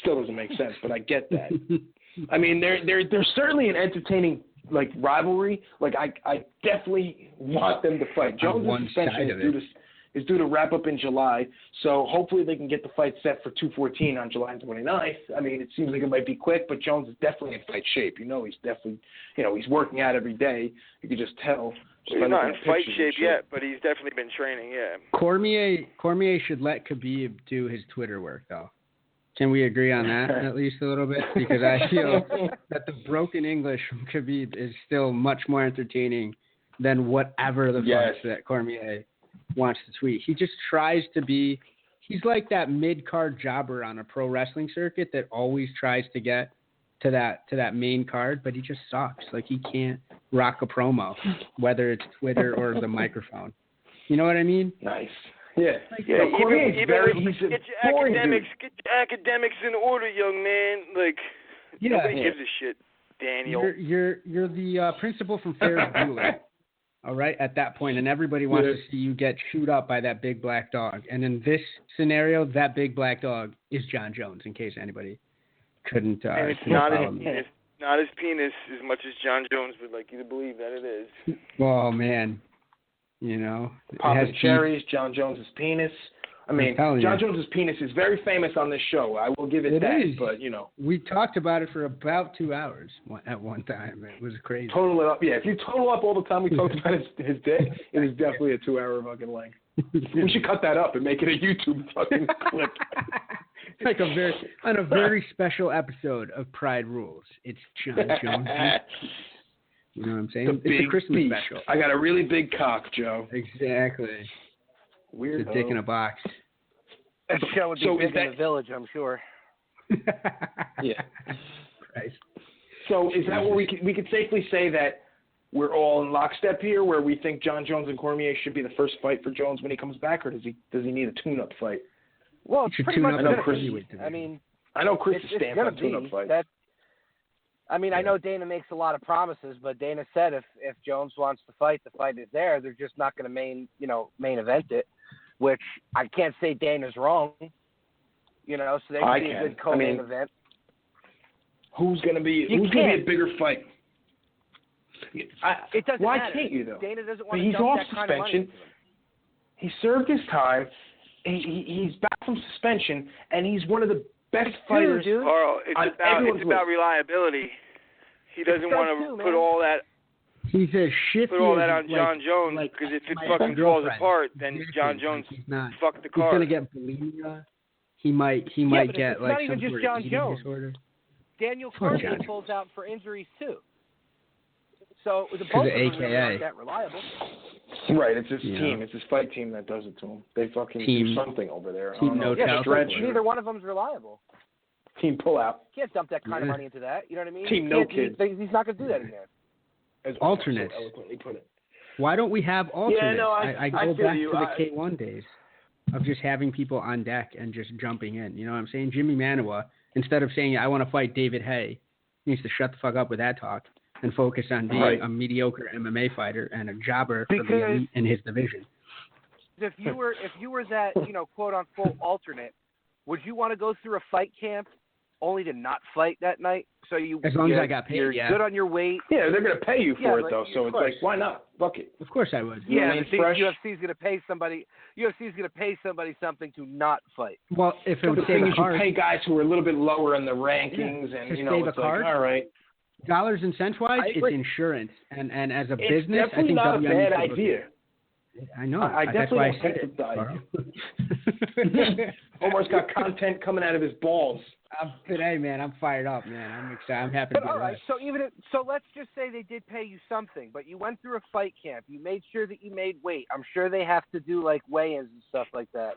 Still doesn't make sense, but I get that. I mean, they're certainly an entertaining rivalry. I definitely want them to fight. Jones' suspension is due to wrap up in July, so hopefully they can get the fight set for 214 on July 29th. I mean, it seems like it might be quick, but Jones is definitely in fight shape. He's definitely, he's working out every day. You can just tell. He's not in fight shape yet, but he's definitely been training, yeah. Cormier should let Khabib do his Twitter work, though. Can we agree on that at least a little bit? Because I feel that the broken English from Khabib is still much more entertaining than whatever the fuck that Cormier wants to tweet. He just tries to be – he's like that mid-card jobber on a pro wrestling circuit that always tries to get to that main card, but he just sucks. He can't rock a promo, whether it's Twitter or the microphone. You know what I mean? Nice. Yeah. Get your academics in order, young man. Nobody gives a shit, Daniel. You're the principal from Ferris Bueller. All right, at that point, and everybody wants to see you get chewed up by that big black dog. And in this scenario, that big black dog is John Jones, in case anybody couldn't. And it's not his penis as much as John Jones would like you to believe that it is. Oh man, popping cherries, John Jones's penis. I mean, John Jones's penis is very famous on this show. I will give it that. Is. But we talked about it for about 2 hours at one time. It was crazy. Total it up, yeah. If you total up all the time we talked about his dick, it is definitely a 2-hour fucking length. We should cut that up and make it a YouTube fucking clip. On a very special episode of Pride Rules. It's John Jones. You know what I'm saying? It's a Christmas special. I got a really big cock, Joe. Exactly. Weird. It's a dick in a box. That show would be big in the village, I'm sure. Yeah. Christ. So is that what we could safely say that we're all in lockstep here, where we think John Jones and Cormier should be the first fight for Jones when he comes back, or does he need a tune-up fight? Well, it's pretty much. I know Chris is stamped on tune-up fight. I know Dana makes a lot of promises, but Dana said if Jones wants to fight, the fight is there. They're just not going to main event it, which I can't say Dana's wrong. So they can be a good co-main event. Who's going to be a bigger fight? It doesn't why matter. Can't you though? Dana doesn't want to he's dump off that suspension. Kind of money into him. He served his time. He's back from suspension, and he's one of the best fighters. Dude. Carl, on it's about everyone's list. reliability. He doesn't want to put all that He's as shifty put all that as, on John Jones, like because if it my fucking falls ex-girlfriend. apart, then John Jones he's not. fucked the He's card. gonna get bulimia. He might but get it's like not even some just sort John of eating Jones. disorder. Daniel Poor Cormier John. pulls out for injuries too. So the both of of them AKA. really aren't that reliable. Right, it's his Yeah. team. It's his fight team that does it to him. They fucking Team- do something over there. I Team don't know. no Yeah, tell. Stretch. neither one of them's reliable. Team pull out. Can't dump that kind of Yeah. money into that. You know what I mean? Team He no can't- kid. He's not going to do that again. As Alternates. So eloquently put it. Why don't we have alternates? no, I I go feel back you. to the K1 days of just having people on deck and just jumping in. You know what I'm saying? Jimmy Manuwa, instead of saying, I want to fight David Hay, needs to shut the fuck up with that talk and focus on being Right. a mediocre MMA fighter and a jobber for the Because- elite in his division. If you were that, quote unquote alternate, would you want to go through a fight camp only to not fight that night? So As long as I got paid, you're yeah. good on your weight. Yeah, they're going to pay you Yeah, for it, but though. So of it's course. like, why not? Fuck it. Of course I would. You know what I Yeah, mean? but Fresh. UFC's going to pay somebody. UFC's going to pay somebody something to not fight. Well, if it The would thing save is, a card, you pay guys who are a little bit lower in the rankings, Yeah, and to you know, save a it's like, card. all right. dollars and cents wise, I it's agree. insurance. And as a It's business, I definitely think not a WME bad should look- idea. I know. I That's definitely why I don't said think it. it's the Carl. idea. Omar's got content coming out of his balls. Today, man, I'm fired up, man. I'm excited. I'm happy to But be all right, alive. so let's just say they did pay you something, but you went through a fight camp. You made sure that you made weight. I'm sure they have to do like weigh-ins and stuff like that.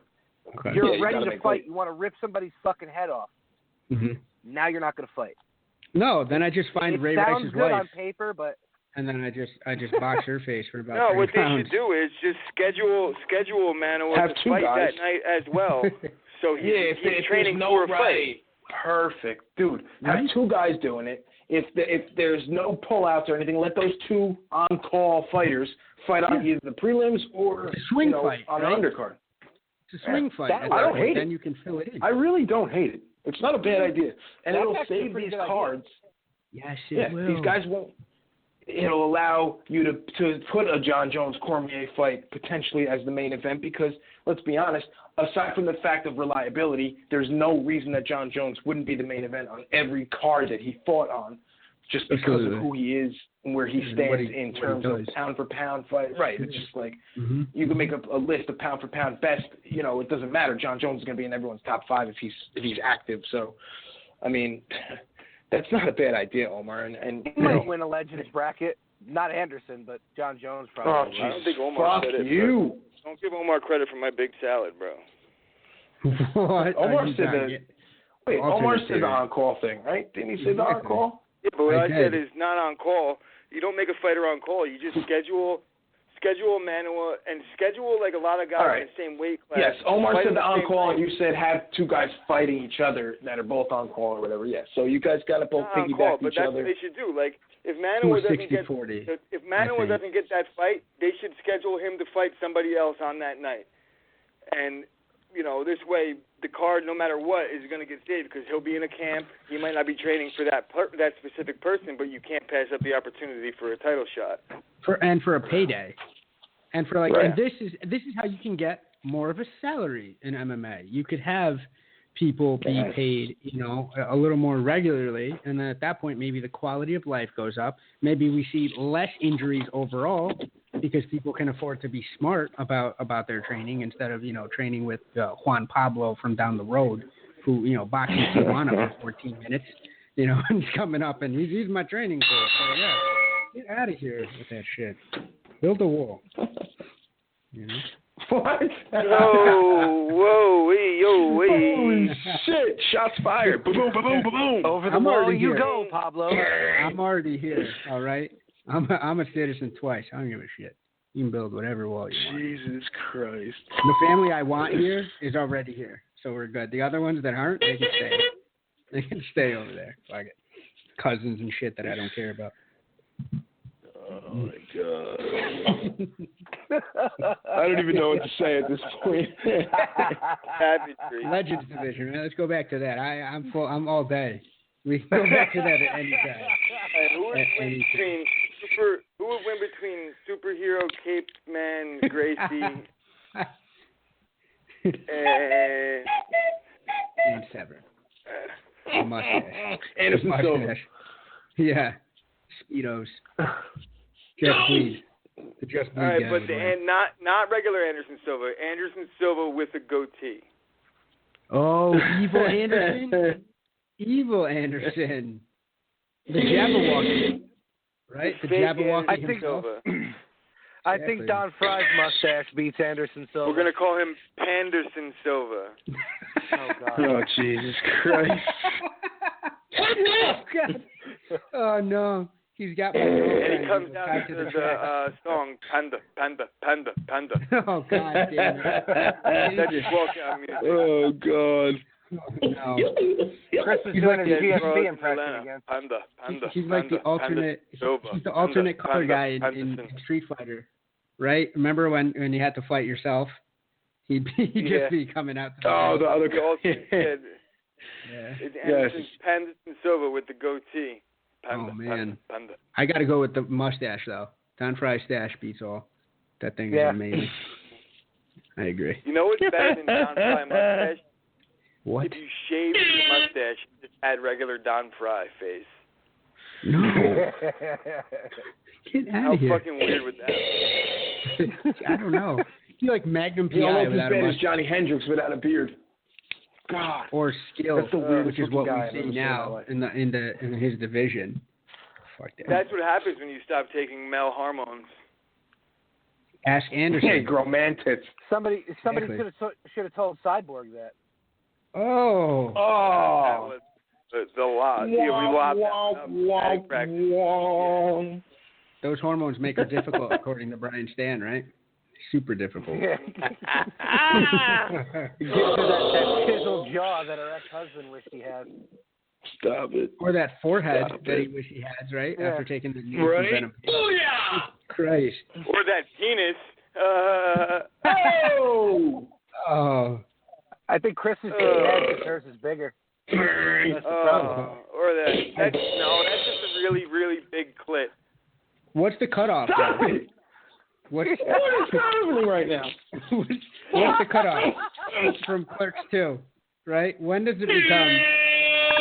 Okay. You're Yeah, you ready gotta to make fight. weight. You want to rip somebody's fucking head off. Mhm. Now you're not going to fight. No, then I just find it Ray sounds Rice's good wife, on paper, but and then I just box her face for about No, 30 what they pounds. should do is just schedule Manuwa Have to two fight guys. that night as well. So he's, Yeah, if he's training there's for no a fight. right. Perfect, dude. Have Right? two guys doing it. If there's no pullouts or anything, let those two on-call fighters fight on either the prelims or It's a swing fight, on right? an undercard. It's a swing fight. That- At I that don't point, hate then it. you can fill it in. I really don't hate it. It's not a bad idea, and That's it'll actually a save pretty these good idea. cards. Yes, it Yeah, will. these guys won't. It'll allow you to put a John Jones Cormier fight potentially as the main event because let's be honest, aside from the fact of reliability, there's no reason that John Jones wouldn't be the main event on every card that he fought on, just because Absolutely. of who he is and where he And stands what he- in what he terms of does. pound for pound fight. Right, it's just like Mhm. you can make a list of pound for pound best. You know, it doesn't matter. John Jones is going to be in everyone's top 5 if he's active. So, I mean. That's not a bad idea, Omar. And he you might know, win a Legends bracket. Not Anderson, but John Jones oh, probably. I don't jeez. think Omar Fuck said it, you. Don't give Omar credit for my big salad, bro. What Omar are you said trying to that- get? Wait, Alternate Omar said theory. the on-call thing, right? Didn't he say the Exactly. on-call? Yeah, but what I I said did. is not on call. You don't make a fighter on call. You just schedule Manuwa and schedule like a lot of guys All right. in the same weight class. Yes, Omar Fight said in the same on-call, and weight. you said have two guys fighting each other that are both on-call or whatever. Yes, so you guys got to both Not on call, piggyback but each that's other. what they should do. Like if Do Manuwa a doesn't get 60-40. if I Manuwa think. doesn't get that fight, they should schedule him to fight somebody else on that night. And this way the card, no matter what, is going to get saved because he'll be in a camp. He might not be training for that specific person, but you can't pass up the opportunity for a title shot. For a payday, and for Right. and this is how you can get more of a salary in MMA. You could have people be Yes. paid, a little more regularly, and then at that point maybe the quality of life goes up. Maybe we see less injuries overall because people can afford to be smart about their training instead of training with Juan Pablo from down the road, who boxing Tijuana for 14 minutes, and he's coming up and he's my training coach. So yeah, get out of here with that shit. Build a wall. What? Whoa, Holy shit! Shots fired! Boom, boom, boom, boom, boom. Over the I'm wall already you here. go, Pablo. I'm already here. All right. I'm a citizen twice. I don't give a shit. You can build whatever wall you want. Jesus Christ! The family I want here is already here, so we're good. The other ones that aren't, they can stay. They can stay over there. Fuck it. Cousins and shit that I don't care about. Oh my God! I don't even know what to say at this point. Savagery. Legends division, man. Let's go back to that. I'm full. I'm all day. We can go back to that at any time. And who would win between superhero Cape Man Gracie And Sever. mustache. Anderson The Silva. mustache. Yeah. Speedos. Just please. The just All right, guy but would win. not regular Anderson Silva. Anderson Silva with a goatee. Oh, Evil Anderson. Evil Anderson. The Jabberwocky. Right? The Fake Jabberwocky Anderson himself. Silva. I think Don Fry's mustache beats Anderson Silva. We're gonna call him Panderson Silva. Oh God. Oh, Jesus Christ. Oh, God. Oh, no. He's got my And girlfriend. he comes down tied to the the track. song Panda, Panda, Panda, Panda. Oh, God damn it. That's his walkout music. Oh, God. No. Chris is He's doing like his Yes, GSP Rose impression Atlanta. again. Panda, Panda, He's like the Panda, alternate. Panda, Silva, He's the Panda, alternate color Panda, guy in Panderson. Street Fighter, right? Remember when you had to fight yourself? He'd Yeah. just be coming out. To Oh, the other The alternate kid. yeah. It's Yes. Panderson Silva with the goatee. Panda, Oh, man. Panda, Panda. I got to go with the mustache though. Don Fry's stash beats all. That thing is Yeah. amazing. I agree. You know what's better than Don Fry mustache? What? If you shaved your mustache, you just had regular Don Fry face. No. Get out How of here. fucking weird would that be? I don't know. You like Magnum He almost PI as without a bad as mustache. Johnny Hendricks without a beard. God. Or skill, That's the weirdest which is looking what guy I've we ever see seen in my now life. in his division. Fuck that. That's what happens when you stop taking male hormones. Ask Anderson. Hey, grow man tits. Somebody Exactly. should have told Cyborg that. Oh. That Oh. was the lot. Yeah, we lopped that up. Practice. Womp. Those hormones make her difficult, according to Brian Stan, right? Super difficult. Yeah. It gives her that chiseled jaw that her ex-husband wished he had. Stop it. Or that forehead Stop that it. he wish he had, right? Yeah. After taking the knee Right? from Venom. Oh, yeah. Christ. Or that penis. Oh. Oh. I think Chris is getting mad because hers is bigger. That's the problem. Or that. That's just a really, really big clit. What's the cutoff? Stop though? it. What What is happening right now? What's the cutoff? From Clerks 2, right? When does it become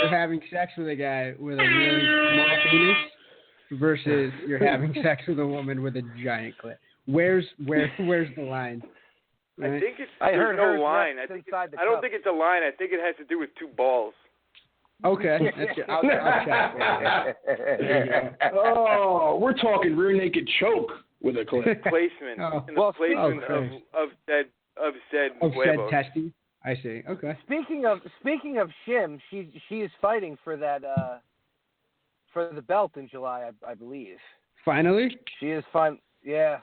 you're having sex with a guy with a really small penis versus you're having sex with a woman with a giant clit? Where's the line? Right? I think it's. I heard there's no hers line. rests I think. inside the I don't cup. think it's a line. I think it has to do with two balls. Okay, that's good. I'll check. There you go. Oh, we're talking rear naked choke with a clip. Placement. Oh. In the Well, placement Christ. of said Of said huevos. testing. I see. Okay. Speaking of Shim, she is fighting for that for the belt in July, I believe. Finally. She is fine. Yeah.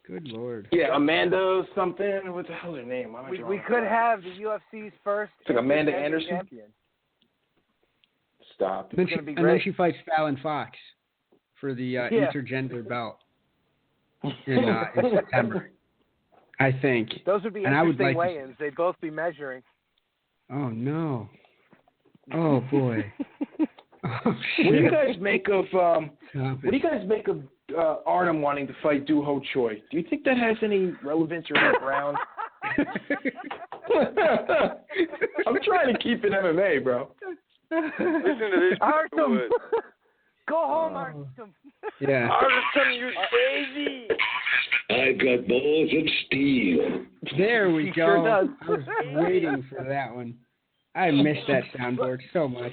Good Lord. Yeah, Amanda something. What the hell is her name? Why am I We drawing could a blank? have the UFC's first It's like Amanda independent Anderson? champion. Stop. Then gonna be and then great. she fights Fallon Fox for the Yeah. intergender belt in September, I think. Those would be And I would interesting like to- weigh-ins. They'd both be measuring. Oh no. Oh boy. Oh What do you shit. guys make of Stop what do you it. guys make of Artem wanting to fight Do Ho Choi? Do you think that has any relevance or any ground? I'm trying to keep it MMA, bro. Listen to this. Artem, Wood. go home, Oh. Artem. Yeah. Artem, you crazy. I got balls of steel. There we He go. sure does. I was waiting for that one. I missed that soundboard so much.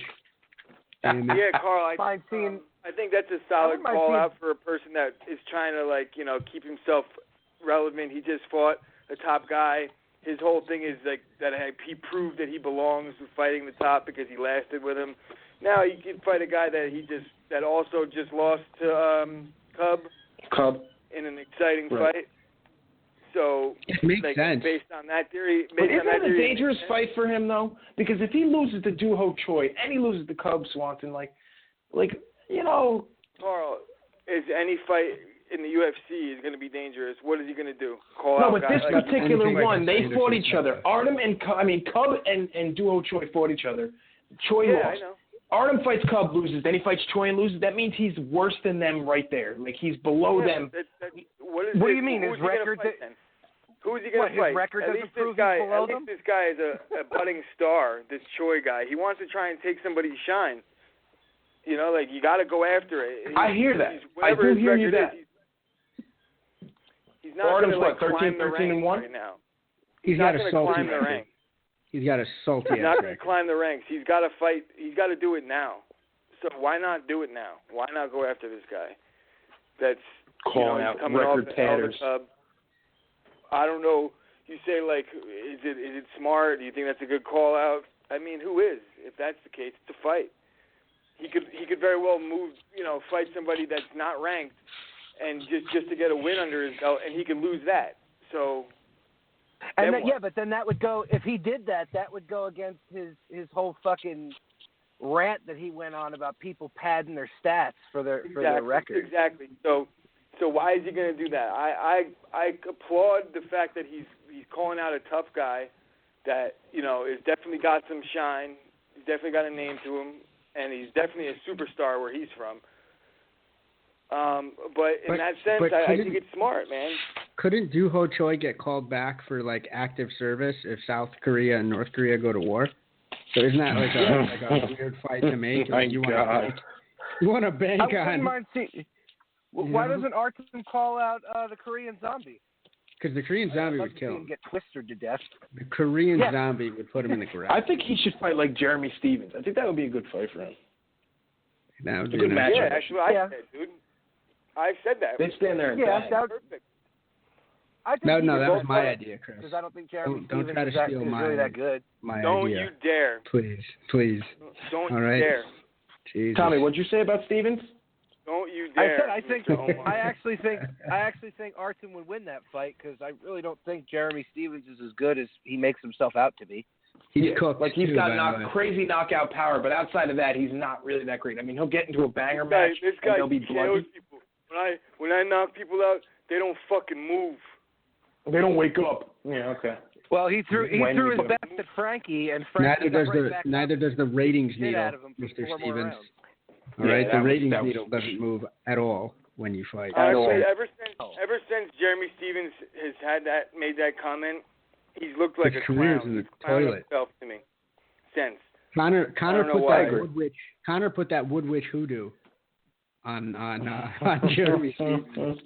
Damn it. Yeah, Carl. Fine seeing. I think that's a I solid wouldn't mind call seeing- out for a person that is trying to keep himself relevant. He just fought a top guy. His whole thing is like that he proved that he belongs with fighting the top because he lasted with him. Now he can fight a guy that also just lost to Cub in an exciting Right. fight. So It makes sense. based on that theory, But isn't it a dangerous fight for him though? Because if he loses to Do Ho Choi and he loses to Cub Swanson, Carl, is any fight in the UFC is going to be dangerous? What is he going to do? Call No, out but guys this like particular Anything like one, they Anderson fought each said. other. Artem and Cub and Do Ho Choi fought each other. Choi Yeah, I lost. know. Artem fights Cub, loses. Then he fights Choi and loses. That means he's worse than them right there. Like he's below them. What What do you mean? Who's His he gonna record fight then? Who's he going to fight? His record at doesn't least prove this guy, he's below at least them? this guy is a budding star. This Choi guy, he wants to try and take somebody's shine. You know, like you got to go after it. I hear that. I Whatever do his hear you record that. is, he's not going to like 13, climb the 13 and ranks 1? right now. He's not got going a to salty climb the record. ranks. He's got a salty He's not going record. to climb the ranks. He's got to fight. He's got to do it now. So why not do it now? Why not go after this guy? That's Calling he's out coming record off patters. the tub. I don't know. You say like, is it smart? Do you think that's a good call out? I mean, who is? If that's the case, it's a fight. He could very well move, fight somebody that's not ranked, and just to get a win under his belt, and he could lose that. So. And but then that would go. If he did that, that would go against his whole fucking rant that he went on about people padding their stats for their record. Exactly. So why is he going to do that? I applaud the fact that he's calling out a tough guy that is definitely got some shine. He's definitely got a name to him, and he's definitely a superstar where he's from. But in that sense, I think it's smart, man. Couldn't Doo-Ho Choi get called back for like active service if South Korea and North Korea go to war? So isn't that like a weird fight to make? Like you want to bank I on? wouldn't mind seeing. Why doesn't Artem call out the Korean Zombie? Because the Korean Zombie would kill him. Get twisted to death. The Korean Zombie would put him in the ground. I think he should fight like Jeremy Stevens. I think that would be a good fight for him. That would a be good match. Yeah, actually, I said, dude. I said that. They stand there and that would perfect. No, that was my idea, Chris. Because I don't think Jeremy don't Stevens try to steal is my really that good. My don't idea. You dare. Please. Don't All you right. dare. Jesus. Tommy, what'd you say about Stevens? Don't you dare. I actually think Artem would win that fight because I really don't think Jeremy Stevens is as good as he makes himself out to be. He's cooked. Like he's too, got crazy knockout power, but outside of that, he's not really that great. I mean, he'll get into a banger match This guy and they'll be bloody. people. When I knock people out, they don't fucking move. They don't wake up. Yeah, okay. Well, he threw his best at Frankie, and Frankie neither does the ratings needle, Mr. Stevens. All right, the ratings needle doesn't move at all when you fight. Actually, ever since Jeremy Stevens has made that comment, he's looked like his a career's clown. in the He's clowned toilet. himself to me. Connor put that wood witch hoodoo on Jeremy Stevens.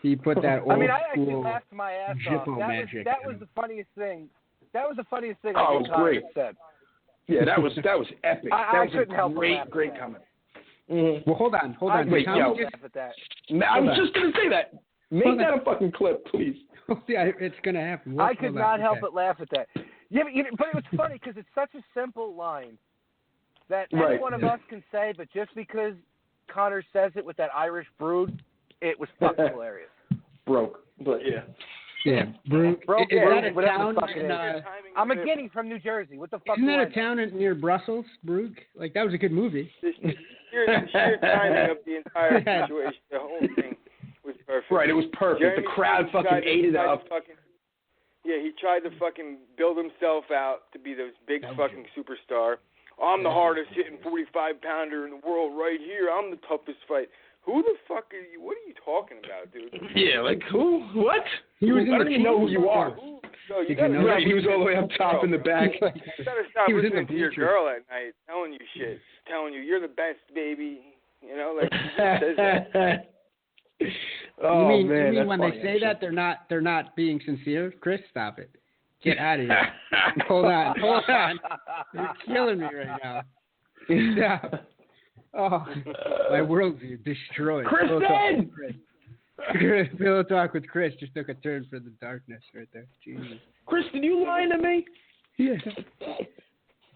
He put that old I actually school laughed my ass off. magic. That was the funniest thing. That was the funniest thing Oh, I it was great. said. Yeah, that was epic. I that couldn't was help a but great, laugh great at comment. Well, hold on. Wait, I was just going to say that. Make that a fucking clip, please. Yeah, it's going to happen. I could not help but laugh at that. Yeah, but it was funny because it's such a simple line that any one of us can say, but just because Connor says it with that Irish brood, it was fucking hilarious. Broke, but yeah. Yeah, Brook. Broke, is that a town? I'm a Guinea from New Jersey. What the fuck? Isn't that a town near Brussels, Brook? Like, that was a good movie. The sheer timing of the entire situation, the whole thing was perfect. Right, it was perfect. Jeremy the crowd fucking ate it up. He tried to fucking build himself out to be this big fucking superstar. I'm the hardest hitting 45-pounder in the world right here. I'm the toughest fight. Who the fuck are you? What are you talking about, dude? Yeah, like who? What? He was I don't even know who you are. He was all the way up top in the back. You gotta stop listening to your girl at night, telling you shit, telling you you're the best, baby. You know, like she says that. Oh, you mean that's when funny, they say that they're not being sincere? Chris, stop it. Get out of here. Hold on. You're killing me right now. Stop. Oh, my worldview destroyed. Kristen! Pillow Talk with Chris just took a turn for the darkness right there. Jesus. Kristen, you lying to me? Yeah.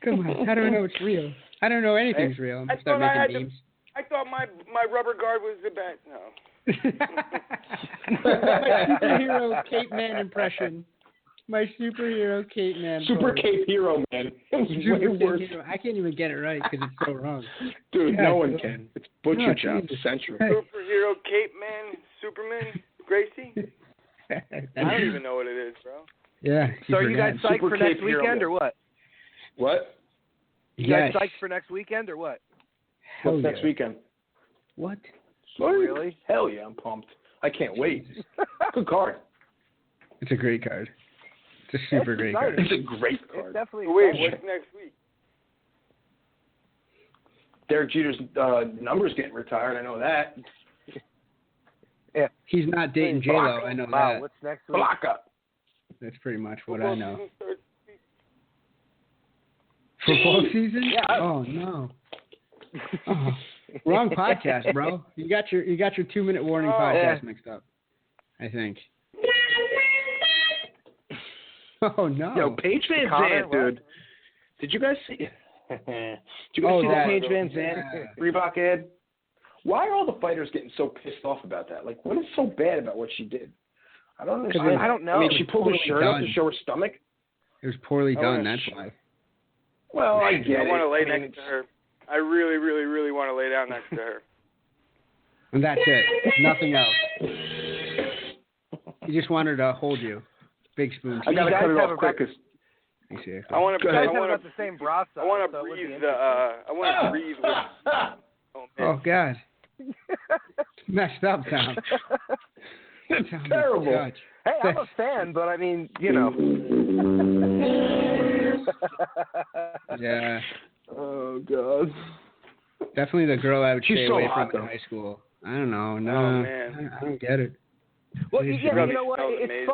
Come on. How do I know it's real? I don't know anything's real. I'm start making memes. I thought my rubber guard was the best. No. My superhero Cape Man impression. My superhero Cape Man. Super Cape Hero Man. Super Cape Hero. I can't even get it right because it's so wrong. Dude, no one can. It's butcher job central. Superhero Cape Man, Superman, Gracie. I don't even know what it is, bro. Yeah. So are you guys psyched for next weekend or what? What? You guys psyched for next weekend or what? What's next weekend? What? Really? Hell yeah, I'm pumped. I can't wait. Good card. It's a great card. It's a super great card. It's a great It's card. definitely Wait, exciting. what's next week? Derek Jeter's number's getting retired. I know that. He's not dating J-Lo. I know Wow, that. what's next week? Block up. That's pretty much what Football I know. season starts this week. Football season? Yeah. Oh no. Oh, wrong podcast, bro. You got your 2-minute warning podcast mixed up, I think. Oh no. Yo, Paige Van Connor, Zandt, dude. Did you guys see? Did you guys see the that. Paige Van Zandt Reebok ad? Why are all the fighters getting so pissed off about that? Like, what is so bad about what she did? I don't understand. I don't know. I mean, she pulled her shirt up done. to show her stomach. It was poorly I done, wanna that's why. Well, I get I it. want to lay I mean, next to her. I really, really, really want to lay down next to her. And that's it. Nothing else. You just want her to hold you. Big spoon. I gotta You guys cut it have off about- quick. 'Cause I want to. Go I ahead. want about to. the same bra size. I want so to it would be breathe the. interesting. I want to breathe with. Oh man. Oh God. Messed up, Tom. It's Tom is terrible. judge. Hey, I'm a fan, but I mean, you know. Yeah. Oh God. Definitely the girl I would She's stay so away hot, from in though. high school. I don't know. No, Oh, man. I don't get it. Well, Please yeah, don't. you know what? Smells It's amazing.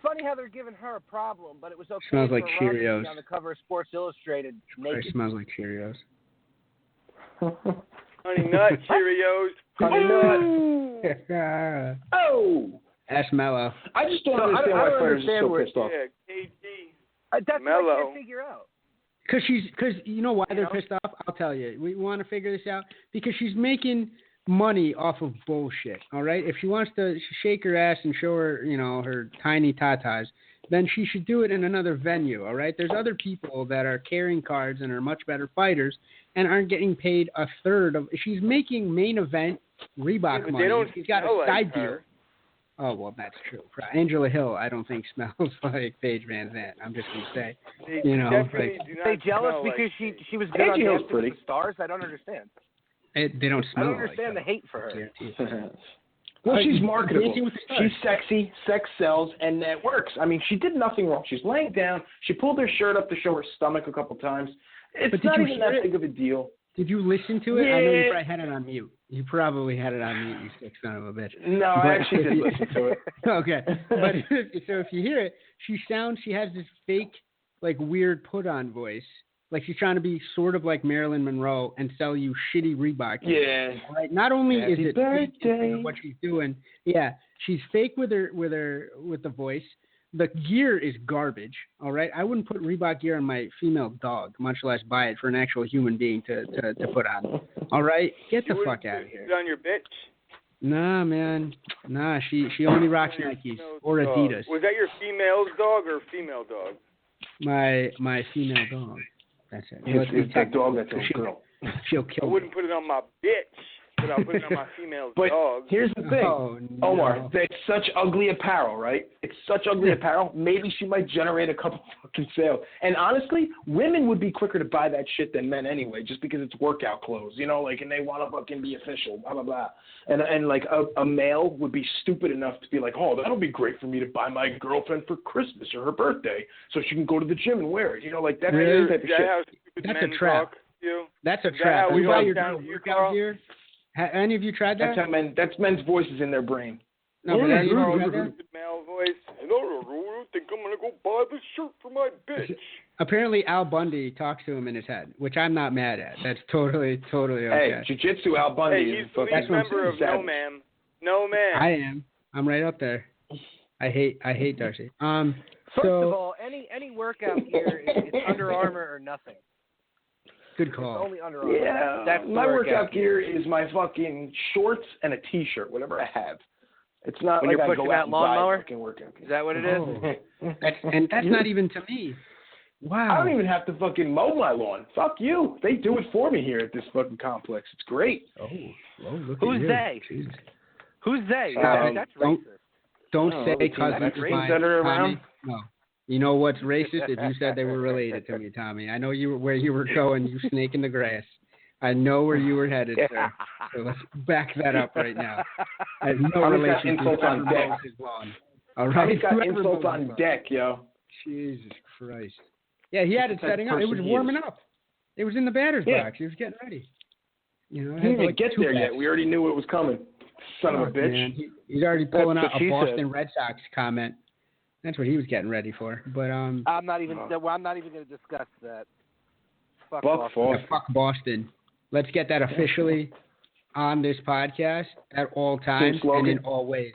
funny how they're giving her a problem, but it was okay Smells for like Russ to Cheerios. be on the cover of Sports Illustrated It naked. smells like Cheerios. Honey Nut Cheerios. Honey Nut. Oh. Ask Mello. I just don't So I understand don't why fighters are understand so where- pissed off. Yeah, KG. That's what I Mellow. can't figure out. Because you know why You they're know? pissed off? I'll tell you. We want to figure this out because she's making money off of bullshit. All right. If she wants to shake her ass and show her, her tiny tatas, then she should do it in another venue. All right. There's other people that are carrying cards and are much better fighters and aren't getting paid a third of. She's making main event Reebok But money. they don't She's got a smell like side deal. her. Oh, well, that's true. Angela Hill, I don't think smells like Paige Van Zandt. I'm just going to say. They like, definitely do not Are they jealous smell because like she was good Paige on Hill's Dancing pretty. with the Stars? I don't understand. they don't I smell don't understand like the hate for her. her. Well, she's Dancing marketable. with the Stars. She's sexy, sex sells, and that works. I mean, she did nothing wrong. She's laying down. She pulled her shirt up to show her stomach a couple times. It's But did not you even hear that it? big of a deal. Did you listen to it? I know you Yeah. probably had it on mute. You probably had it on mute, you sick son of a bitch. No, But I actually did listen to it. Okay. But so if you hear it, she has this fake, like, weird put-on voice. Like she's trying to be sort of like Marilyn Monroe and sell you shitty Reebok. Yeah. Right? Not only is Happy it fake birthday. in what she's doing, yeah, she's fake with the voice. The gear is garbage. All right, I wouldn't put Reebok gear on my female dog, much less buy it for an actual human being to put on. All right, get the You fuck wouldn't out of put here. it on your bitch. Nah, man. Nah, she only rocks Nikes or Dog. Adidas. Was that your female's dog or female dog? My female dog. That's it. Let's be It's that technical. dog that's a girl. She'll I kill me. wouldn't put it on my bitch, but I'll put it on my female's But dog. here's the thing. Oh, no. Omar, that's such ugly apparel, right? It's such ugly apparel. Maybe she might generate a couple fucking sales. And honestly, women would be quicker to buy that shit than men anyway, just because it's workout clothes, and they want to fucking be official, blah, blah, blah. And like a male would be stupid enough to be like, oh, that'll be great for me to buy my girlfriend for Christmas or her birthday so she can go to the gym and wear it. Like that Really? type of Is that shit. how stupid That's a men trap. talk to you? That's a Is that trap. how You we buy all your sound girl to you, workout Carl? gear? Any of you tried that? That's men's voices in their brain. No, but any of you Carl, tried that? stupid male voice. Hello, I think I'm gonna go buy this shirt for my bitch. Apparently, Al Bundy talks to him in his head, which I'm not mad at. That's totally okay. Hey, jiu-jitsu Al Bundy Hey, is he's the fucking lead member of savage. No Man. No Man. I am. I'm right up there. I hate Darcy. First of all, any workout gear, it's Under Armour or nothing. Good It's call. only Under Armour. Yeah, That's the my workout gear is my fucking shorts and a T-shirt, whatever I have. It's not When like you're I pushing go that out and buy lawnmower? a fucking workout gear. Is that what it is? That's not even to me. Wow. I don't even have to fucking mow my lawn. Fuck you. They do it for me here at this fucking complex. It's great. Oh, look Who's at you. they? Jeez. Who's they? That's don't- racist. Don't Oh, say the cousins teams of mine, that are Tommy. around? No. You know what's racist? If you said they were related to me, Tommy. I know where you were going, you snake in the grass. I know where you were headed, sir. So let's back that up right now. I have no Tommy's got relation to insult on whoever deck. mows his lawn. All right. He's got insults on deck, yo. Jesus Christ. Yeah, he had it setting up. It was warming up. It was in the batter's box. He was getting ready. You know, he didn't even get there yet. We already knew it was coming. Son of a bitch. Man. He's already pulling out a Boston Red Sox comment. That's what he was getting ready for. But I'm not even going to discuss that. Fuck Boston. Yeah, fuck Boston. Let's get that officially on this podcast at all times and in all ways.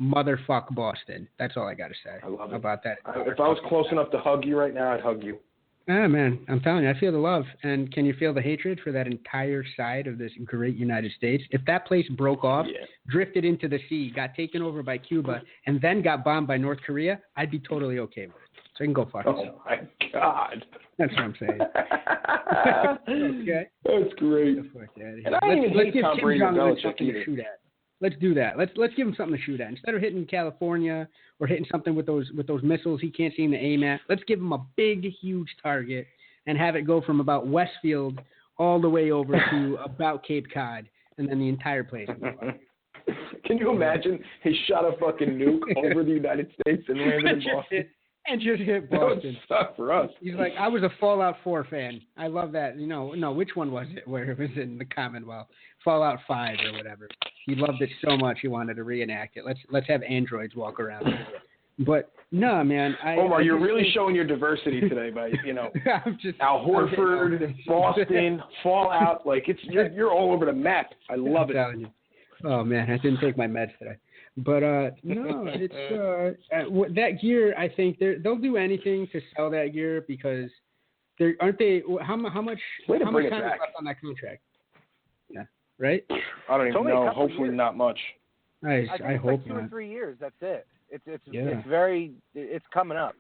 Motherfuck Boston. That's all I got to say about that. If I was close enough to hug you right now, I'd hug you. Ah, man, I'm telling you, I feel the love. And can you feel the hatred for that entire side of this great United States? If that place broke off, drifted into the sea, got taken over by Cuba, and then got bombed by North Korea, I'd be totally okay with it. So you can go fuck yourself. Oh, my God. That's what I'm saying. Okay. That's great. And I don't even hate Tom Brady or Belichick either. Let's do that. Let's give him something to shoot at. Instead of hitting California or hitting something with those missiles he can't seem to aim at, let's give him a big, huge target and have it go from about Westfield all the way over to about Cape Cod, and then the entire place. Can you imagine he shot a fucking nuke over the United States and landed in Boston? And just hit Boston. That would suck for us. He's like, I was a Fallout 4 fan. I love that. You know, no, which one was it where it was in the Commonwealth? Fallout 5 or whatever. He loved it so much he wanted to reenact it. Let's have androids walk around. But no, man. Omar, you're really showing your diversity today by Al Horford, Boston, Fallout. Like you're all over the map. I love it. Oh man, I didn't take my meds today. But no, it's that gear. I think they'll do anything to sell that gear because aren't they? How much? How much time is left on that contract? Yeah, right. I don't even know. Hopefully, not much. I hope like 2 or 3 years. That's it. It's coming up.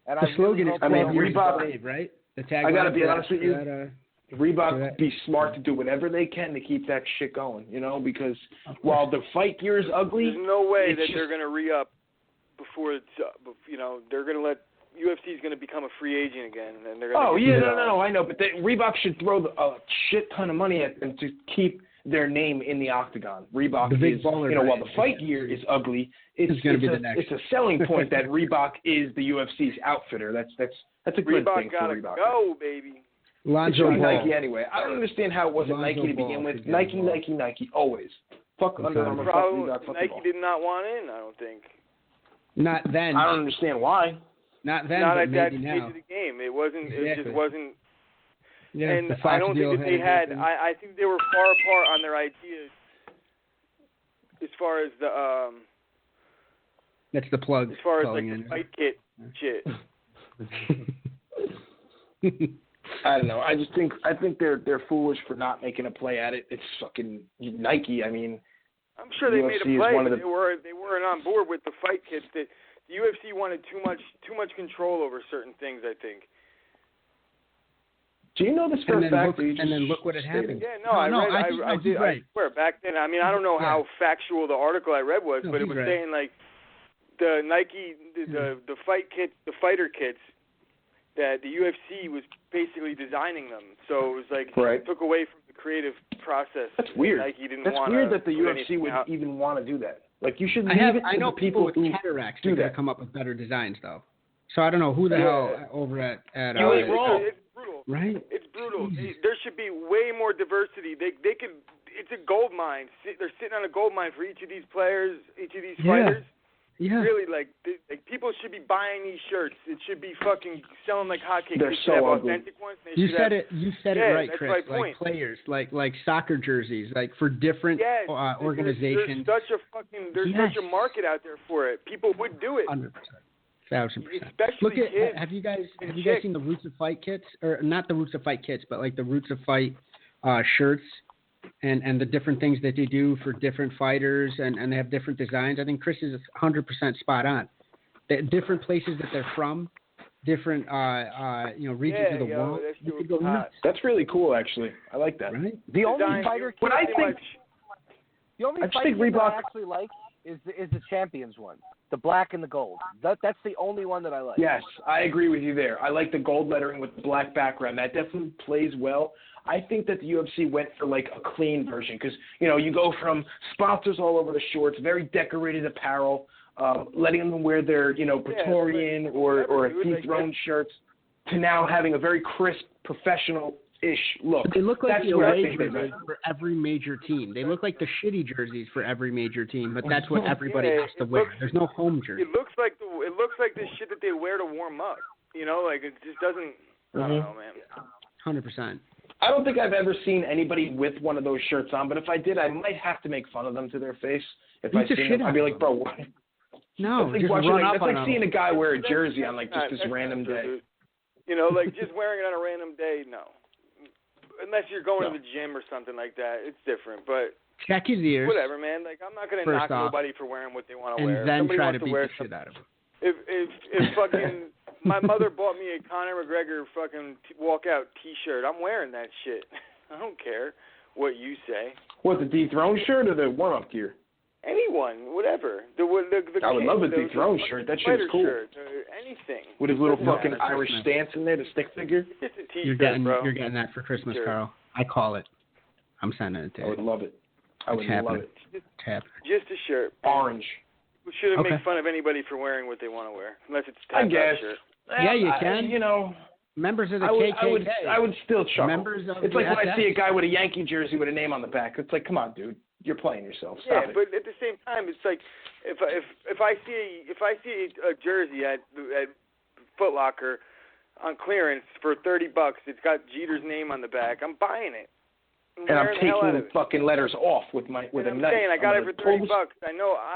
And the slogan is Reebok, right? The tagline. I gotta be honest with you. Reebok be smart to do whatever they can to keep that shit going, you know, because while the fight gear is ugly, there's no way that they're going to re-up before it's, they're going to let UFC is going to become a free agent again, and they're going to. No, I know, but Reebok should throw a shit ton of money at them to keep their name in the octagon. Reebok is, while the fight gear is ugly, it's going to be the next. It's a selling point that Reebok is the UFC's outfitter. That's a good thing for Reebok. Reebok gotta go, baby. Lonzo Ball. Nike anyway. I don't understand how it wasn't Nike to begin with. Nike, always. Fuck Under Armour. Nike did not want in, I don't think. Not then. I don't understand why. Not then, not but at that maybe stage now. of the game. It wasn't. Exactly. It just wasn't. Yeah, and I don't think that they had. I think they were far apart on their ideas as far as the. That's the plug. As far as like the fight kit shit. I don't know. I think they're foolish for not making a play at it. It's fucking Nike. I mean, I'm sure they made a play, but they weren't on board with the fight kits. The UFC wanted too much control over certain things, I think. Do you know this for a fact? And then look what had happened. Yeah, I did. Right. I swear back then. I mean, I don't know how factual the article I read was, but it was saying like the Nike, the fight kit, the fighter kits, that the UFC was basically designing them. So it was like it took away from the creative process. That's weird. Nike didn't That's weird that the UFC would even want to do that. Like you should leave it to the people with who cataracts do that come up with better designs, though. So I don't know who the hell over at it's brutal. Right? It's brutal. There should be way more diversity. They could. It's a gold mine. They're sitting on a gold mine for each of these players, each of these fighters. Yeah. Really, like people should be buying these shirts. It should be fucking selling like hotcakes. They're so ugly. Authentic ones. You said it right, that's Chris. my like point. Players, like soccer jerseys, like for different organizations. There's such a market out there for it. People would do it. 100%. 1,000%. Especially Look at kids. have you guys seen the Roots of Fight kits, or not the Roots of Fight kits, but like the Roots of Fight shirts and the different things that they do for different fighters and they have different designs. I think Chris is 100% spot on. The different places that they're from, different regions of the world. That's really cool, actually. I like that. Right? The only fighter kit I actually like is the Champions one. The black and the gold. That's the only one that I like. Yes, I agree with you there. I like the gold lettering with the black background. That definitely plays well. I think that the UFC went for like a clean version because, you go from sponsors all over the shorts, very decorated apparel, letting them wear their, Praetorian or dethroned shirts, to now having a very crisp, professional-ish look. But they look like that's the what I away think they jerseys do. for every major team. They look like the shitty jerseys for every major team, but that's what everybody has to wear. There's no home jersey. It looks like the shit that they wear to warm up. Like it just doesn't. I don't know, man. 100%. I don't think I've ever seen anybody with one of those shirts on, but if I did, I might have to make fun of them to their face. If I see them, I'd be like, bro, what? No, that's just like, run up that's on like seeing a guy wear a jersey on like just this random true, day. Dude. Like just wearing it on a random day, no. Unless you're going to the gym or something like that, it's different. But check his ears. Whatever, man. Like I'm not gonna knock nobody for wearing what they want to wear. And then Somebody try wants to beat wear the shit out of him. If fucking my mother bought me a Conor McGregor fucking walkout T-shirt, I'm wearing that shit. I don't care what you say. What, the dethroned shirt or the warm-up gear? Anyone, whatever. The I would love a dethroned shirt. That shit is cool. Shirt, anything. With his little fucking Irish stance in there, the stick figure. Just a T-shirt, bro. You're getting that for Christmas, Carl. I call it. I'm sending it to you. I would love it. I would love it. Just a shirt. Orange. We shouldn't make fun of anybody for wearing what they want to wear, unless it's a I guess. shirt. Yeah, you can. Members of the KKK. I would still chuckle. Members of it's like when SS. I see a guy with a Yankee jersey with a name on the back. It's like, come on, dude, you're playing yourself. Stop it. But at the same time, it's like if I see a jersey at Foot Locker on clearance for $30, it's got Jeter's name on the back. I'm buying it. And I'm taking the fucking letters off with a knife. I'm saying I got it for $30. I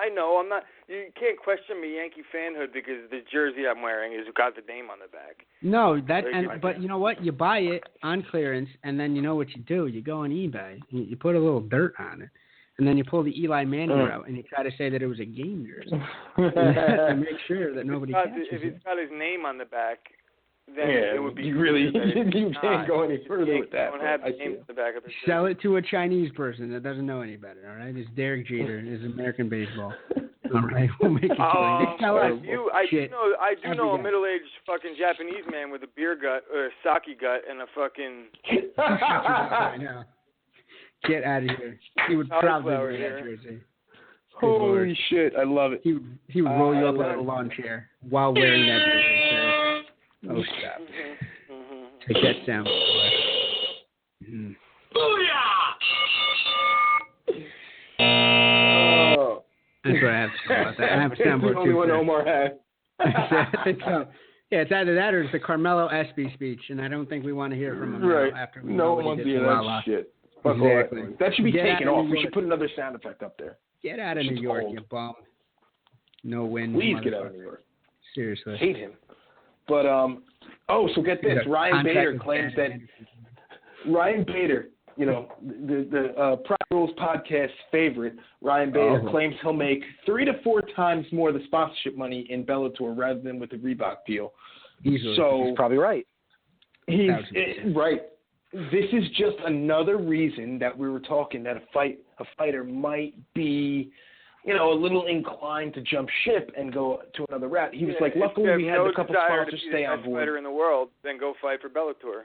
know. I'm not. You can't question me Yankee fanhood because the jersey I'm wearing has got the name on the back. No, but you know what? You buy it on clearance, and then you know what you do. You go on eBay, you put a little dirt on it, and then you pull the Eli Manning out, and you try to say that it was a game jersey. To make sure that nobody catches it. If it's got his name on the back, then it would be. You can't go any further with that. Don't have the name on the back of his Sell it to a Chinese person that doesn't know any better. All right, it's Derek Jeter. It's American baseball. All right, we'll make it. I do know a middle-aged fucking Japanese man with a beer gut or a sake gut and a fucking. I know. Get out of here. He would probably wear that jersey. Holy shit, I love it. He would roll you up in a lawn chair while wearing that jersey. Oh, stop. Take that sound. Mm. Oh. That's what I have to say about that. I have a soundboard That's the only one Omar had. I think so. Yeah, it's either that or it's the Carmelo Espy speech, and I don't think we want to hear from him right. after no one wants to hear that shit. Exactly. That should be taken off. We should put another sound effect up there. Get out of New York, you bum. No win. Please get out of New York. Seriously. Hate him. But, so get this. Ryan Bader claims that Ryan Bader, the Pride Rules podcast favorite, Ryan Bader, claims he'll make 3 to 4 times more the sponsorship money in Bellator rather than with the Reebok deal. Easily. So he's probably right. He's right. This is just another reason that we were talking that a fighter might be, a little inclined to jump ship and go to another route. He was like, luckily we had a couple sponsors stay on board. Fighter in the world, then go fight for Bellator.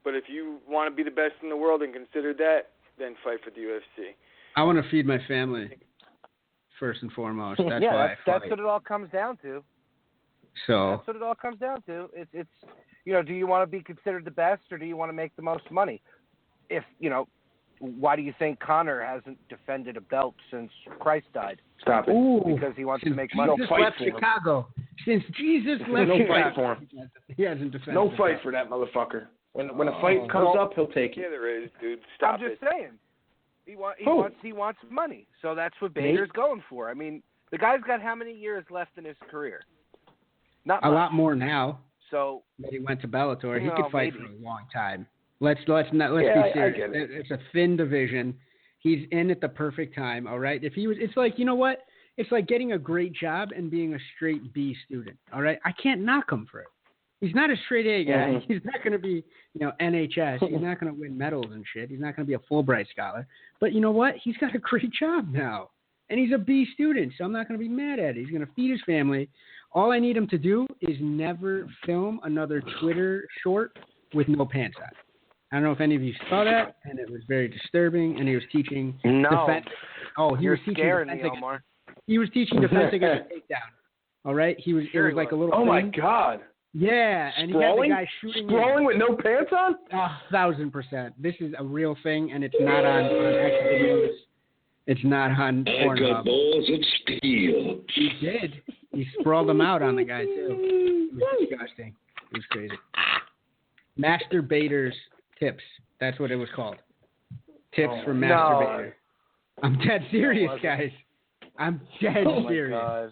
But if you want to be the best in the world and consider that, then fight for the UFC. I want to feed my family first and foremost. That's why that's what it all comes down to. So that's what it all comes down to. It's do you want to be considered the best or do you want to make the most money? If why do you think Conor hasn't defended a belt since Christ died? Stop it. Ooh, because he wants to make money. Jesus left Chicago. Since Jesus left no Chicago. Fight for him. He hasn't defended. No fight for that motherfucker. When a fight comes up, he'll take it. Yeah, there is, dude. Stop I'm just saying. He wants money. So that's what Bader's going for. I mean, the guy's got how many years left in his career? Not much. A lot more now. So that he went to Bellator. He could fight for a long time. Let's be serious. It's a thin division. He's in at the perfect time. All right. If he was, it's like, you know what? It's like getting a great job and being a straight B student. All right. I can't knock him for it. He's not a straight A guy. Mm-hmm. He's not going to be, NHS. He's not going to win medals and shit. He's not going to be a Fulbright scholar. But you know what? He's got a great job now. And he's a B student, so I'm not going to be mad at it. He's going to feed his family. All I need him to do is never film another Twitter short with no pants on. I don't know if any of you saw that, and it was very disturbing, and he was teaching defense. Oh, he was teaching defense. Omar. He was teaching defense against a takedown. All right, it was like a little. Oh thing. my God. Yeah, and he had the guy shooting. Sprawling with no pants on? 1,000%. This is a real thing, and it's not on X videos. It's not on Pornhub. I got balls of steel. He did. He sprawled them out on the guy too. It was disgusting. It was crazy. Masturbators tips. That's what it was called. Tips for masturbator. I'm dead serious, guys. I'm dead serious. God.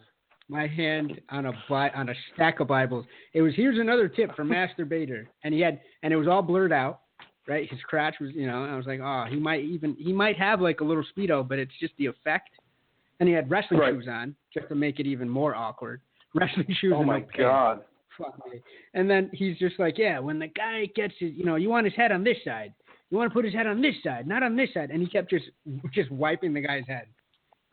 My hand on a stack of Bibles. It was here's another tip for masturbator, and it was all blurred out, right? His crotch was, and I was like, oh, he might have like a little Speedo, but it's just the effect. And he had wrestling shoes on just to make it even more awkward. Wrestling shoes. Oh my God. Fuck me. And then he's just like, yeah, when the guy gets his, you want his head on this side. You want to put his head on this side, not on this side. And he kept just wiping the guy's head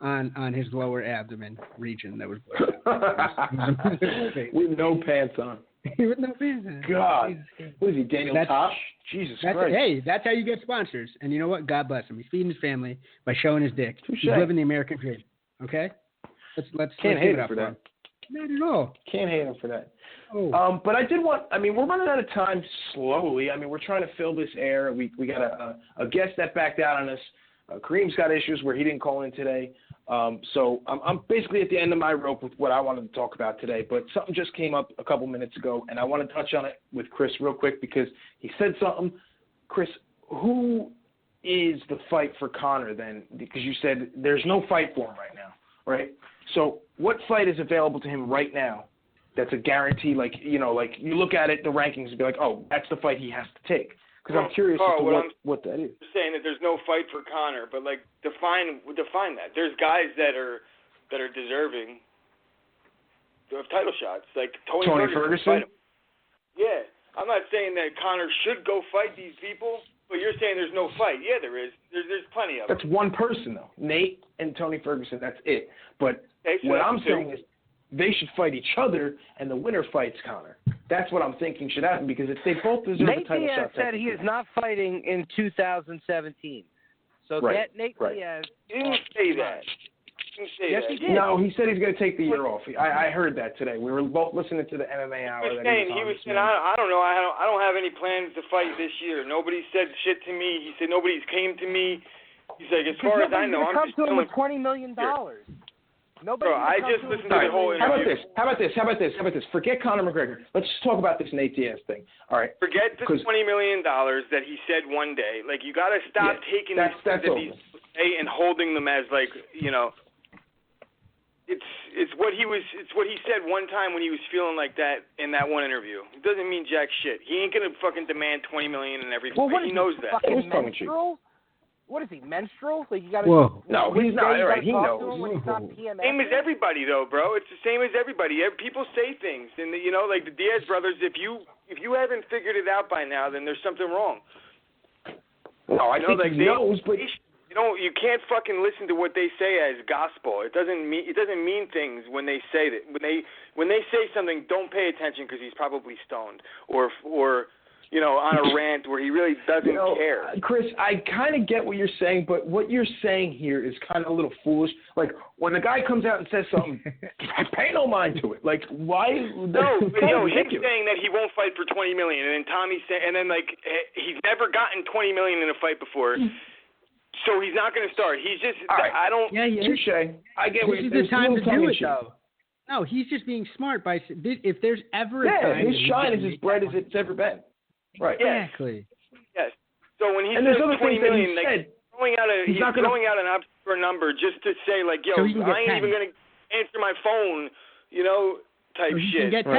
on his lower abdomen region that was blurred out. With no pants on. With no pants on. God. What is he, Daniel Tosh? Jesus Christ. Hey, that's how you get sponsors. And you know what? God bless him. He's feeding his family by showing his dick. Touché. He's living the American dream. Okay? Let's Can't hate him for that. Not at all. Can't hate him for that. Oh. But we're running out of time slowly. We're trying to fill this air. We got a guest that backed out on us. Kareem's got issues where he didn't call in today. So I'm basically at the end of my rope with what I wanted to talk about today. But something just came up a couple minutes ago, and I want to touch on it with Chris real quick because he said something. Chris, who is the fight for Conor then? Because you said there's no fight for him right now, right? So what fight is available to him right now that's a guarantee? Like you look at it, the rankings, and be like, oh, that's the fight he has to take. Because I'm curious as to what that is. I'm saying that there's no fight for Conor, but like define that. There's guys that are deserving of title shots, like Tony Ferguson. Yeah, I'm not saying that Conor should go fight these people, but you're saying there's no fight. Yeah, there is. There's plenty of them. That's one person though, Nate and Tony Ferguson. That's it. But what I'm saying is they should fight each other, and the winner fights Conor. That's what I'm thinking should happen because if they both deserve a title shot. Nate Diaz said he is not fighting in 2017. So get Nate Diaz. He didn't say that. Yes, he did. No, he said he's going to take the year off. I heard that today. We were both listening to the MMA Hour. He was saying, I don't know. I don't have any plans to fight this year. Nobody said shit to me. He said nobody's came to me. He's like, as far as I know, I'm just doing $20 million. Nobody. Bro, I just listened to the whole interview. How about this? Forget Conor McGregor. Let's just talk about this Nate Diaz thing. All right. Forget the $20 million that he said one day. Like, you got to stop taking these things and holding them as like, It's what he said one time when he was feeling like that in that one interview. It doesn't mean jack shit. He ain't gonna fucking demand $20 million in every fight. He knows that. Fucking menstrual? What is he, menstrual? Like you gotta. Whoa. No, he's not. All right, he knows. Same as everybody, though, bro. It's the same as everybody. People say things, and like the Diaz brothers. If you haven't figured it out by now, then there's something wrong. No, I think he knows, but. You can't fucking listen to what they say as gospel. It doesn't mean things when they say that. When they say something, don't pay attention because he's probably stoned or on a rant where he really doesn't care. Chris, I kind of get what you're saying, but what you're saying here is kind of a little foolish. Like when the guy comes out and says something, I pay no mind to it. Like why? No, him saying that he won't fight for $20 million, and then Tommy and then like he's never gotten $20 million in a fight before. So he's not going to start. He's just, right. I don't. Yeah, touche. I get what you're saying. This is the time to do it, though. No, he's just being smart by, if there's ever a time. His shine is as bright as it's ever been. Right. Exactly. Yes. So when he says $20 million, like, he's throwing out an obscure number just to say, like, yo, I ain't even going to answer my phone, type so shit. Get 10,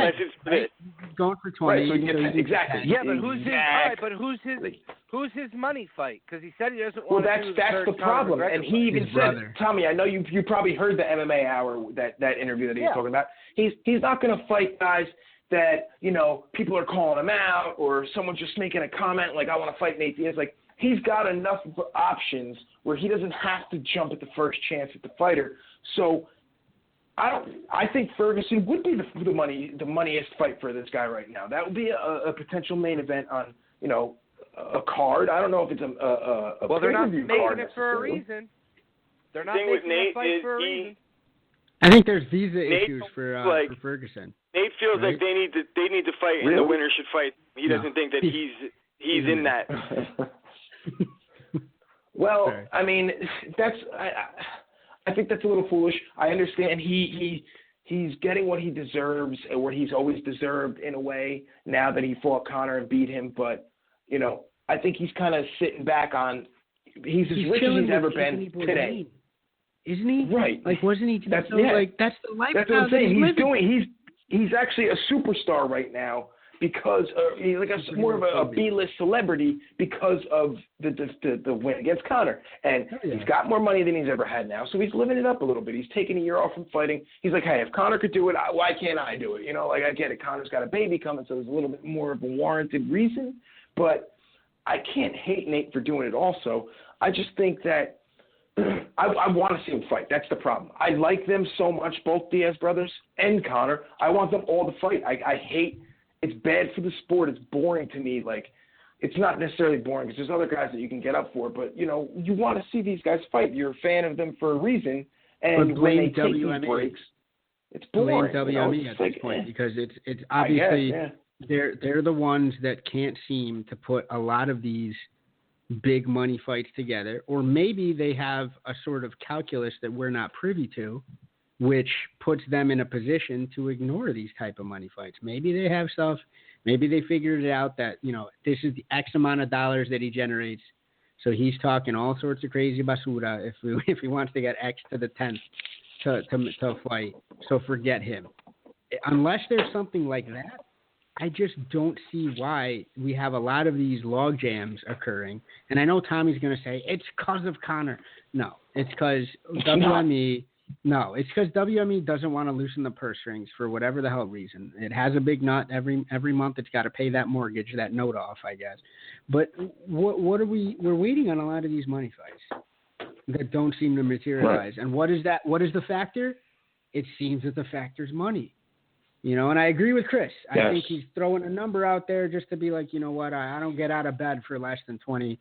right? Going for 20. Right, so you get exactly. Yeah, but who's his money fight? Because he said he doesn't want to. Well, that's the problem. And he even said, Tommy, I know you probably heard the MMA Hour that interview that he was talking about. He's not going to fight guys that people are calling him out or someone's just making a comment like I want to fight Nate Diaz. Like he's got enough options where he doesn't have to jump at the first chance at the fighter. So. I think Ferguson would be the moneyest fight for this guy right now. That would be a potential main event on a card. I don't know if it's a well, they're not making card it for a reason. They're not making a fight for a reason. I think there's visa Nate issues for Ferguson. Nate feels right? like they need to fight, and the winner should fight. He doesn't think that he's in that. Well, I mean, I think that's a little foolish. I understand he's getting what he deserves and what he's always deserved in a way now that he fought Conor and beat him. But, you know, I think he's kind of sitting back on – he's as rich as he's ever been today. Isn't he? Right. Like, wasn't he? That's the lifestyle that's what I'm saying. he's living. He's actually a superstar right now because he's like more of a B-list celebrity because of the win against Conor. And he's got more money than he's ever had now, so he's living it up a little bit. He's taking a year off from fighting. He's like, hey, if Conor could do it, why can't I do it? You know, like, I get it. Conor's got a baby coming, so there's a little bit more of a warranted reason. But I can't hate Nate for doing it also. I just think that I want to see them fight. That's the problem. I like them so much, both Diaz brothers and Conor. I want them all to fight. I hate – it's bad for the sport. It's boring to me. Like, it's not necessarily boring because there's other guys that you can get up for. But, you know, you want to see these guys fight. You're a fan of them for a reason. And when they take these breaks, it's boring. Blame WME at this point because it's obviously they're the ones that can't seem to put a lot of these – big money fights together, or maybe they have a sort of calculus that we're not privy to, which puts them in a position to ignore these type of money fights. Maybe they have stuff, maybe they figured it out that, you know, this is the X amount of dollars that he generates, so he's talking all sorts of crazy basura if he wants to get X to the 10th to fight, so forget him. Unless there's something like that, I just don't see why we have a lot of these log jams occurring. And I know Tommy's going to say, it's because of Conor. No, it's because WME. No, it's because WME doesn't want to loosen the purse strings for whatever the hell reason. It has a big nut every month. It's got to pay that mortgage, that note off, I guess. But what are we're waiting on a lot of these money fights that don't seem to materialize. Right. And what is that? What is the factor? It seems that the factor's money. You know, and I agree with Chris. I think he's throwing a number out there just to be like, you know what, I don't get out of bed for less than $20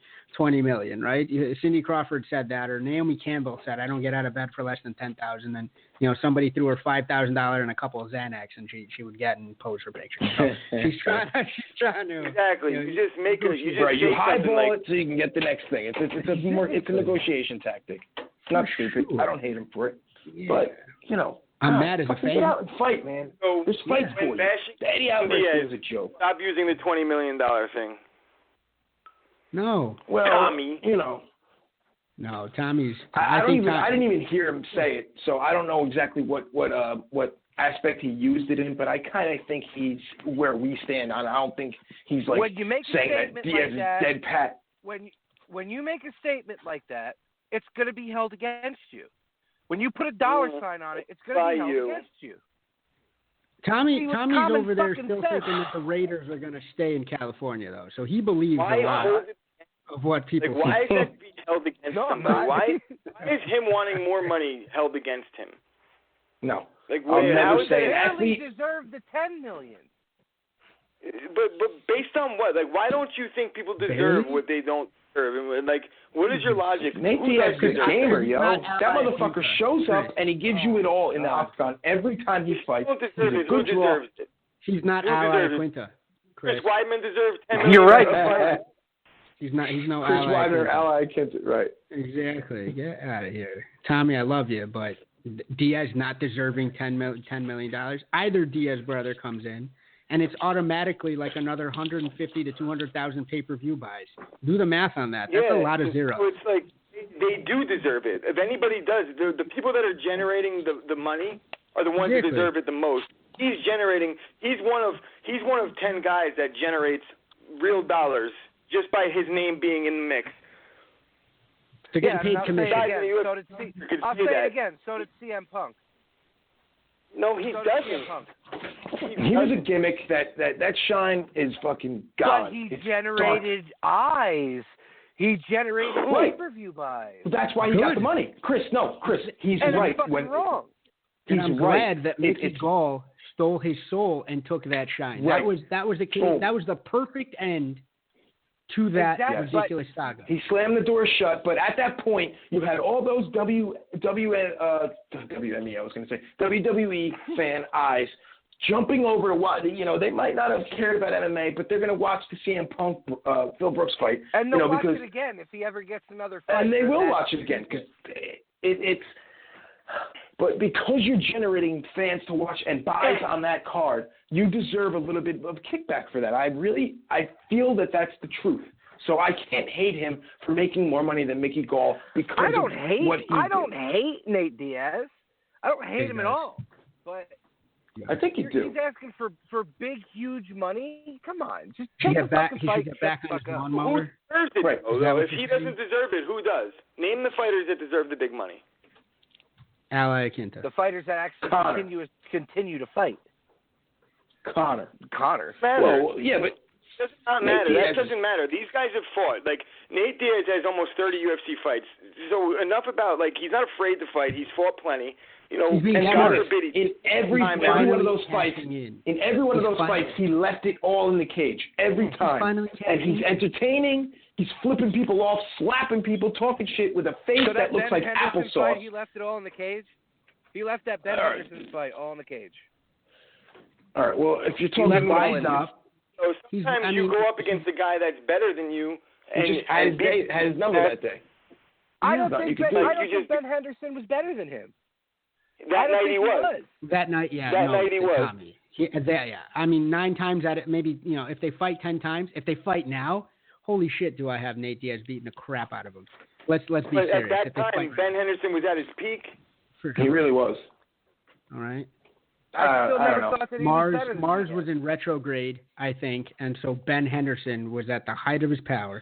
million, right? Cindy Crawford said that, or Naomi Campbell said, I don't get out of bed for less than $10,000. And, you know, somebody threw her $5,000 and a couple of Xanax, and she would get and pose for pictures. So she's trying to exactly. You just make it. You highball it so you can get the next thing. It's a negotiation tactic. It's not stupid. I don't hate him for it, but you know. I'm mad as a fan. Get out and fight, man. So, there's fights for you. The Eddie Alvarez is a joke. Stop using the $20 million thing. No. Well, Tommy. You know. No, Tommy's. I didn't even hear him say it, so I don't know exactly what aspect he used it in, but I kind of think he's where we stand on. I don't think he's like when you make saying a statement that Diaz is dead pat. When you make a statement like that, it's going to be held against you. When you put a dollar sign on it, it's going to be held against you. Tommy's over there still thinking that the Raiders are going to stay in California, though. So he believes a lot of what people think. Why is that being held against him? Why is him wanting more money held against him? No. Like, I'll never say he deserved the $10 million. But based on what? Like, why don't you think people deserve what they don't deserve? And, like, what is your logic? Nate Diaz is a gamer, yo. That motherfucker shows up and he gives you it all in the octagon every time he fights. He's a good draw. He's not Ally Quinta. Chris Weidman deserves $10 million. You're right. He's no Chris Weidman, Ally Quinta. Right. Exactly. Get out of here. Tommy, I love you, but Diaz not deserving $10 million. Either Diaz brother comes in, and it's automatically like another 150 to 200,000 pay-per-view buys. Do the math on that. That's a lot of zeros. So it's like they do deserve it. If anybody does, the people that are generating the money are the ones that deserve it the most. He's one of 10 guys that generates real dollars just by his name being in the mix. They're getting paid commission. I'll say it again. So did CM Punk. No, he doesn't. He was a gimmick. That shine is fucking gone. But he generated eyes. He generated pay-per-view buys. Well, that's why he got the money. Chris, he's right. Wrong. And I'm glad that Mickey Gall stole his soul and took that shine. Right. That was the case. That was the perfect end to that Exactly. ridiculous saga. He slammed the door shut, but at that point, you had all those WWE fan eyes jumping over to watch. They might not have cared about MMA, but they're going to watch the CM Punk Phil Brooks fight. And they'll watch because, it again if he ever gets another fight. And they will watch it again because it's. But because you're generating fans to watch and buys on that card, you deserve a little bit of kickback for that. I feel that that's the truth. So I can't hate him for making more money than Mickey Gall because I don't of hate. what he I did. don't hate Nate Diaz. I don't hate him at all. But I think you do. He's asking for big, huge money. Come on, just He take should the fucking get fight. back on his lawnmower. Who deserves it? Right. Though? If he doesn't deserve it, who does? Name the fighters that deserve the big money. Ally Quinta. The fighters that actually continue to fight. Connor. Well, yeah, but it does not matter. That doesn't matter. These guys have fought. Like, Nate Diaz has almost 30 UFC fights. So enough about, he's not afraid to fight. He's fought plenty. And God forbid in every one of those fights, he left it all in the cage every time. And he's entertaining. He's flipping people off, slapping people, talking shit with a face that looks like applesauce. Fight, he left it all in the cage? He left that Ben Henderson fight all in the cage. All right, well, if you're talking about so sometimes you go up against a guy that's better than you. And just had his number that day. I don't think Ben Henderson was better than him. That night he was. That night, yeah. That night he was. Tommy. Yeah. I mean, 9 times out of maybe, if they fight 10 times, if they fight now, holy shit, do I have Nate Diaz beating the crap out of him. Let's be serious. At that time, Ben Henderson was at his peak. He really was. All right. I still never thought that he was better than Mars was in retrograde, I think, and so Ben Henderson was at the height of his power.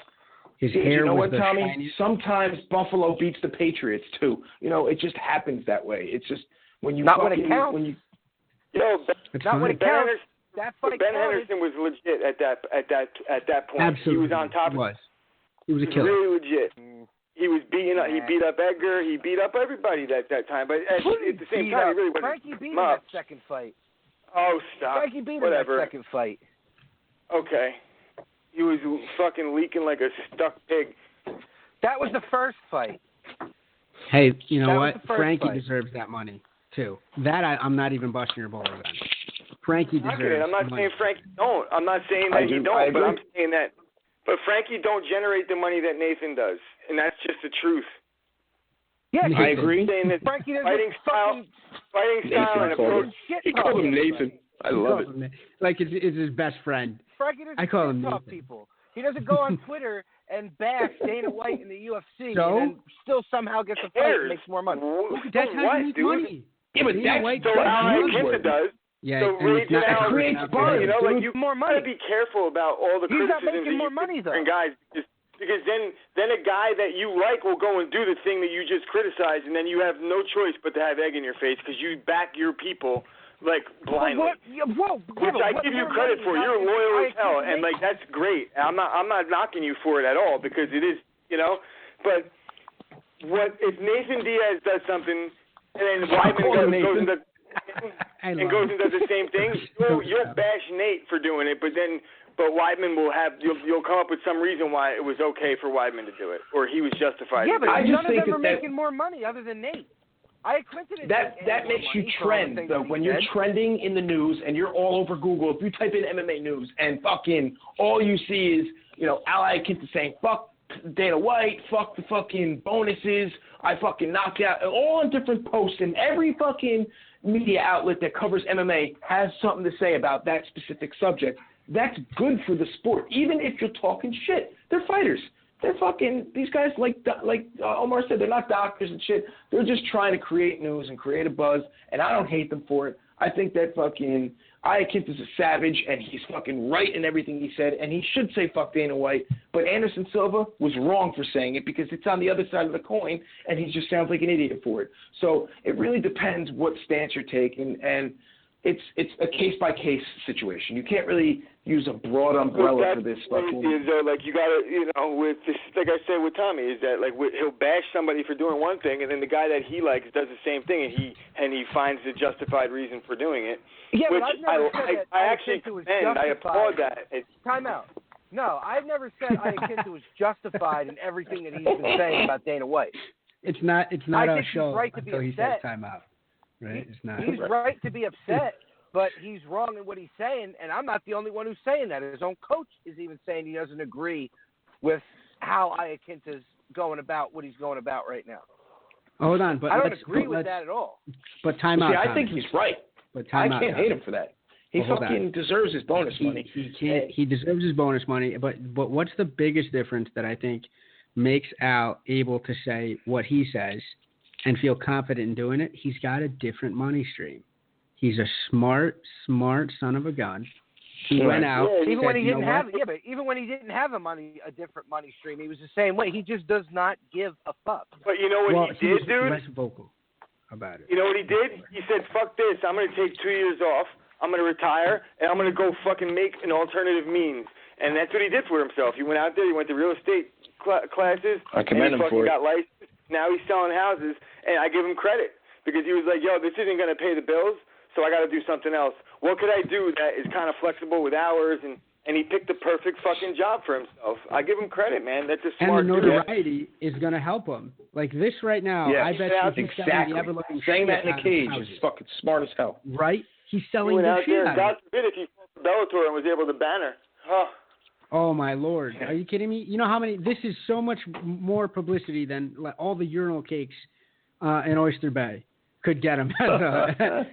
His hair was the Tommy? shiniest. Sometimes Buffalo beats the Patriots too. It just happens that way. It's just when you not when it counts. Not when it counts. That fight Ben Henderson was legit at that point. Absolutely, he was on top. He was a killer. Really legit. He was beating up. He beat up Edgar. He beat up everybody that time. But at the same time, he really wasn't. Frankie beat him that second fight. Oh, stop. Frankie beat him that second fight. Okay. He was fucking leaking like a stuck pig. That was the first fight. Hey, you know what? Frankie deserves that money too. That I'm not even busting your balls on. Frankie deserves. I'm not saying Frankie don't. I'm not saying that he don't. But I'm saying that. But Frankie don't generate the money that Nathan does, and that's just the truth. Yeah, I agree. Saying that Frankie fighting style, and approach. He called him Nathan. I love it. Like it's his best friend. Frankie doesn't I call him talk Nathan. people. He doesn't go on Twitter and bash Dana White in the UFC and then still somehow gets a fight and makes more money. That's how you make money. Yeah, but that's so Ally Quinta does. Yeah, so and it's not it creates buzz. You more money. gotta be careful about all the He's not criticisms making more money though. And guys, because then a guy that you like will go and do the thing that you just criticized, and then you have no choice but to have egg in your face because you back your people blindly. Which I give you credit for. You're loyal as hell, and that's great. I'm not knocking you for it at all because it is, But what if Nathan Diaz does something and then Weidman goes into the same thing? You'll bash Nate for doing it, but Weidman will you'll come up with some reason why it was okay for Weidman to do it, or he was justified. Yeah, but none of them are that making more money other than Nate. That makes you trend, though. When you're trending in the news and you're all over Google, if you type in MMA news and fucking all you see is, Ally Quinta saying, fuck Dana White, fuck the fucking bonuses, I fucking knocked out, all on different posts, and every fucking media outlet that covers MMA has something to say about that specific subject. That's good for the sport, even if you're talking shit. They're fighters. They're fucking, these guys, like Omar said, they're not doctors and shit. They're just trying to create news and create a buzz, and I don't hate them for it. I think that fucking Aya Quinta's a savage, and he's fucking right in everything he said, and he should say fuck Dana White. But Anderson Silva was wrong for saying it because it's on the other side of the coin, and he just sounds like an idiot for it. So it really depends what stance you're taking, and it's a case-by-case situation. You can't really use a broad umbrella for this fucking. You gotta, with this, like I said with Tommy, is that he'll bash somebody for doing one thing, and then the guy that he likes does the same thing, and he finds the justified reason for doing it. Yeah, which but I've never said that I actually commend. I applaud that. Time out. No, I've never said Iaquinta was justified in everything that he's been saying about Dana White. It's not I our think show he's right to be until he upset. says timeout. Right? It's not. He's right to be upset, but he's wrong in what he's saying, and I'm not the only one who's saying that. His own coach is even saying he doesn't agree with how Iaquinta's going about what he's going about right now. Hold on, but I don't agree with that at all. But timeout. See, I think he's right. But I can't hate him for that. He fucking deserves his bonus money. He deserves his bonus money. But what's the biggest difference that I think makes Al able to say what he says and feel confident in doing it? He's got a different money stream. He's a smart son of a gun. He went out. Even when he didn't have a different money stream, he was the same way. He just does not give a fuck. But you know what he did, dude? Less vocal about it. You know what he did? He said, "Fuck this! I'm going to take 2 years off. I'm going to retire, and I'm going to go fucking make an alternative means." And that's what he did for himself. He went out there. He went to real estate classes. I commend him for it. Got licensed. Now he's selling houses, and I give him credit because he was like, "Yo, this isn't going to pay the bills, so I got to do something else. What could I do that is kind of flexible with hours?" And he picked the perfect fucking job for himself. I give him credit, man. That's a smart dude. And the notoriety is going to help him. Like this right now, I bet he's selling the ever-looking saying that in shit a cage out of is houses. fucking smart as hell. Right? He's selling the shit out of it. God forbid if he fought Bellator and was able to ban her. Huh. Oh, my Lord. Are you kidding me? You know how many – this is so much more publicity than all the urinal cakes in Oyster Bay could get him as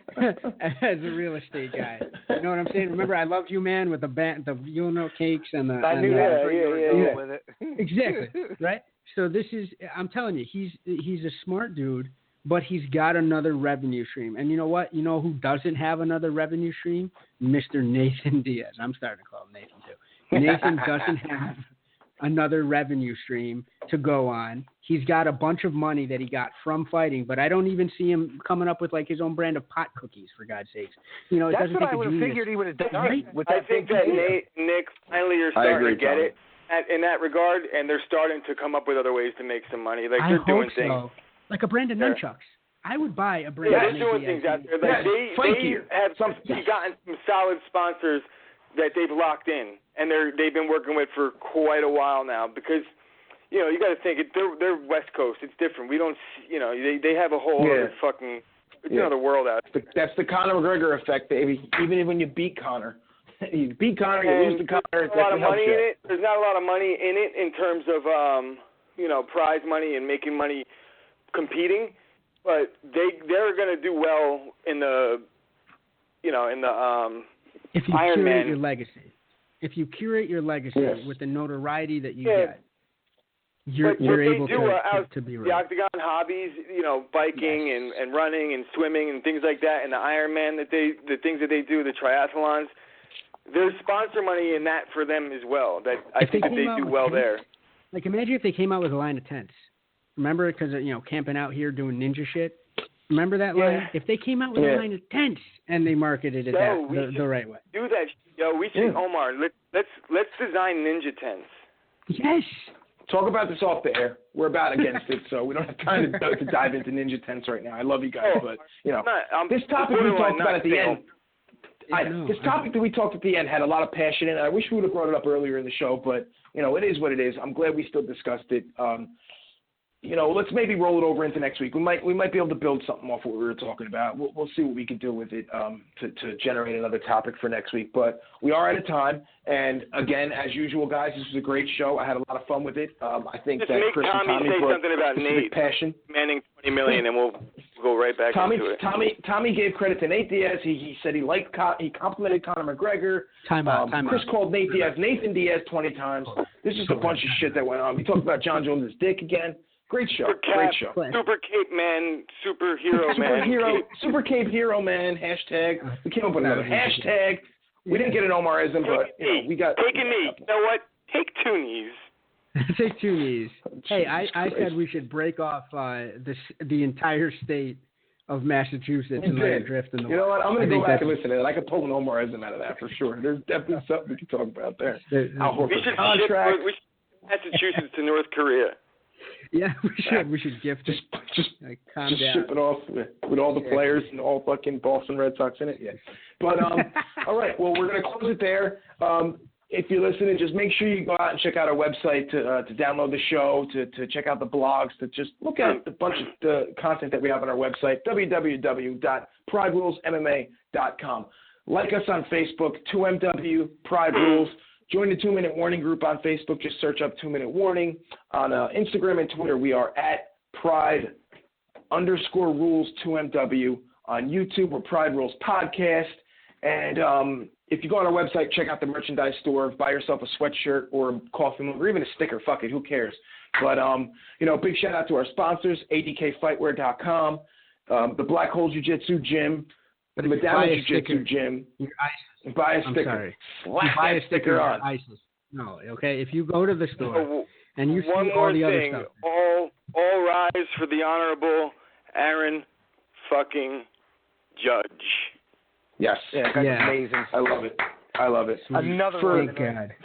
a real estate guy. You know what I'm saying? Remember, I Love You Man with the urinal cakes and the – I knew that. With it. Exactly, right? So this is – I'm telling you, he's a smart dude, but he's got another revenue stream. And you know what? You know who doesn't have another revenue stream? Mr. Nathan Diaz. I'm starting to call him Nathan, too. Nathan doesn't have another revenue stream to go on. He's got a bunch of money that he got from fighting, but I don't even see him coming up with like his own brand of pot cookies, for God's sakes. You know, that's what I would have figured he would have done. Right? I think that Nick finally are starting to get it in that regard, and they're starting to come up with other ways to make some money. Like they're doing things. So. Like a brand of nunchucks. I would buy a brand of they're doing things out there. Like they have gotten some solid sponsors that they've locked in, and they've been working with for quite a while now. Because you know, you got to think they're West Coast. It's different. We don't, you know, they have a whole other fucking another world out. That's the Conor McGregor effect, baby. Even when you beat Conor, you beat Conor, you lose to Conor. There's not a lot of money in it. There's not a lot of money in it in terms of prize money and making money competing, but they're going to do well in the if you Iron curate Man. your legacy. If you curate your legacy with the notoriety that you get, you're able to be right. The Octagon hobbies, biking and running and swimming and things like that, and the Iron Man the things that they do, the triathlons. There's sponsor money in that for them as well. That I think that they do well there. Like imagine if they came out with a line of tents. Remember, because camping out here doing ninja shit. Remember that line? If they came out with a line of tents and they marketed it the right way. Do that, we should, Omar. Let's design ninja tents. Yes. Talk about this off the air. We're about against it, so we don't have time to dive into ninja tents right now. I love you guys, but this topic we talked about at the end. This topic that we talked at the end had a lot of passion in it. I wish we would have brought it up earlier in the show, but it is what it is. I'm glad we still discussed it. Let's maybe roll it over into next week. We might be able to build something off what we were talking about. We'll see what we can do with it to generate another topic for next week. But we are out of time. And again, as usual, guys, this was a great show. I had a lot of fun with it. I think just that make Chris Tommy and Tommy say something about Nate passion. Demanding $20 million, and we'll go right back into it. Tommy gave credit to Nate Diaz. He said he complimented Conor McGregor. Time out. Chris called Nate Diaz Nathan Diaz 20 times. This is a bunch of shit that went on. We talked about John Jones' dick again. Great show. Super Cape Man, superhero man. Super Cape Hero Man, hashtag. We came up with another hashtag. We didn't get an Omarism, but we got. Take a knee. You know what? Take 2 knees. Take 2 knees. Hey, I said we should break off the entire state of Massachusetts and let it drift in the You know what? I'm going to go back and listen to it. I could pull an Omarism out of that for sure. There's definitely something we can talk about there. We should ship Massachusetts to North Korea. Yeah, we should gift it. Just calm down. Ship it off with all the players and all fucking Boston Red Sox in it. Yeah. But all right, well, we're gonna close it there. if you're listening, just make sure you go out and check out our website to download the show, to check out the blogs, to just look at the bunch of the content that we have on our website, www.priderulesmma.com. Like us on Facebook, 2MW Pride Rules. Join the 2 Minute Warning group on Facebook. Just search up 2 Minute Warning. On Instagram and Twitter, we are at Pride_Rules2MW. On YouTube, we're Pride Rules Podcast. And if you go on our website, check out the merchandise store, buy yourself a sweatshirt or a coffee mug or even a sticker. Fuck it, who cares? But, big shout out to our sponsors, adkfightwear.com, the Black Hole Jiu-Jitsu Gym, the Medalla Jiu-Jitsu Gym. Buy a sticker. I'm sorry. Slap buy a sticker on. ISIS. No, okay? If you go to the store and you see one all more the thing, other stuff. all rise for the Honorable Aaron fucking Judge. Yes. Yeah, that's amazing. I love it. Another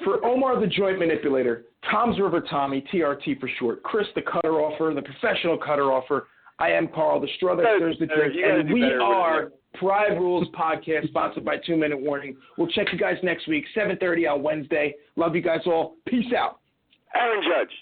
for Omar the Joint Manipulator, Tom's River Tommy, TRT for short, Chris the Cutter Offer, the Professional Cutter Offer, I am Carl, the Straw that stirs the drink, and we are Pride Rules Podcast, sponsored by 2 Minute Warning. We'll check you guys next week, 7:30 on Wednesday. Love you guys all. Peace out. Aaron Judge.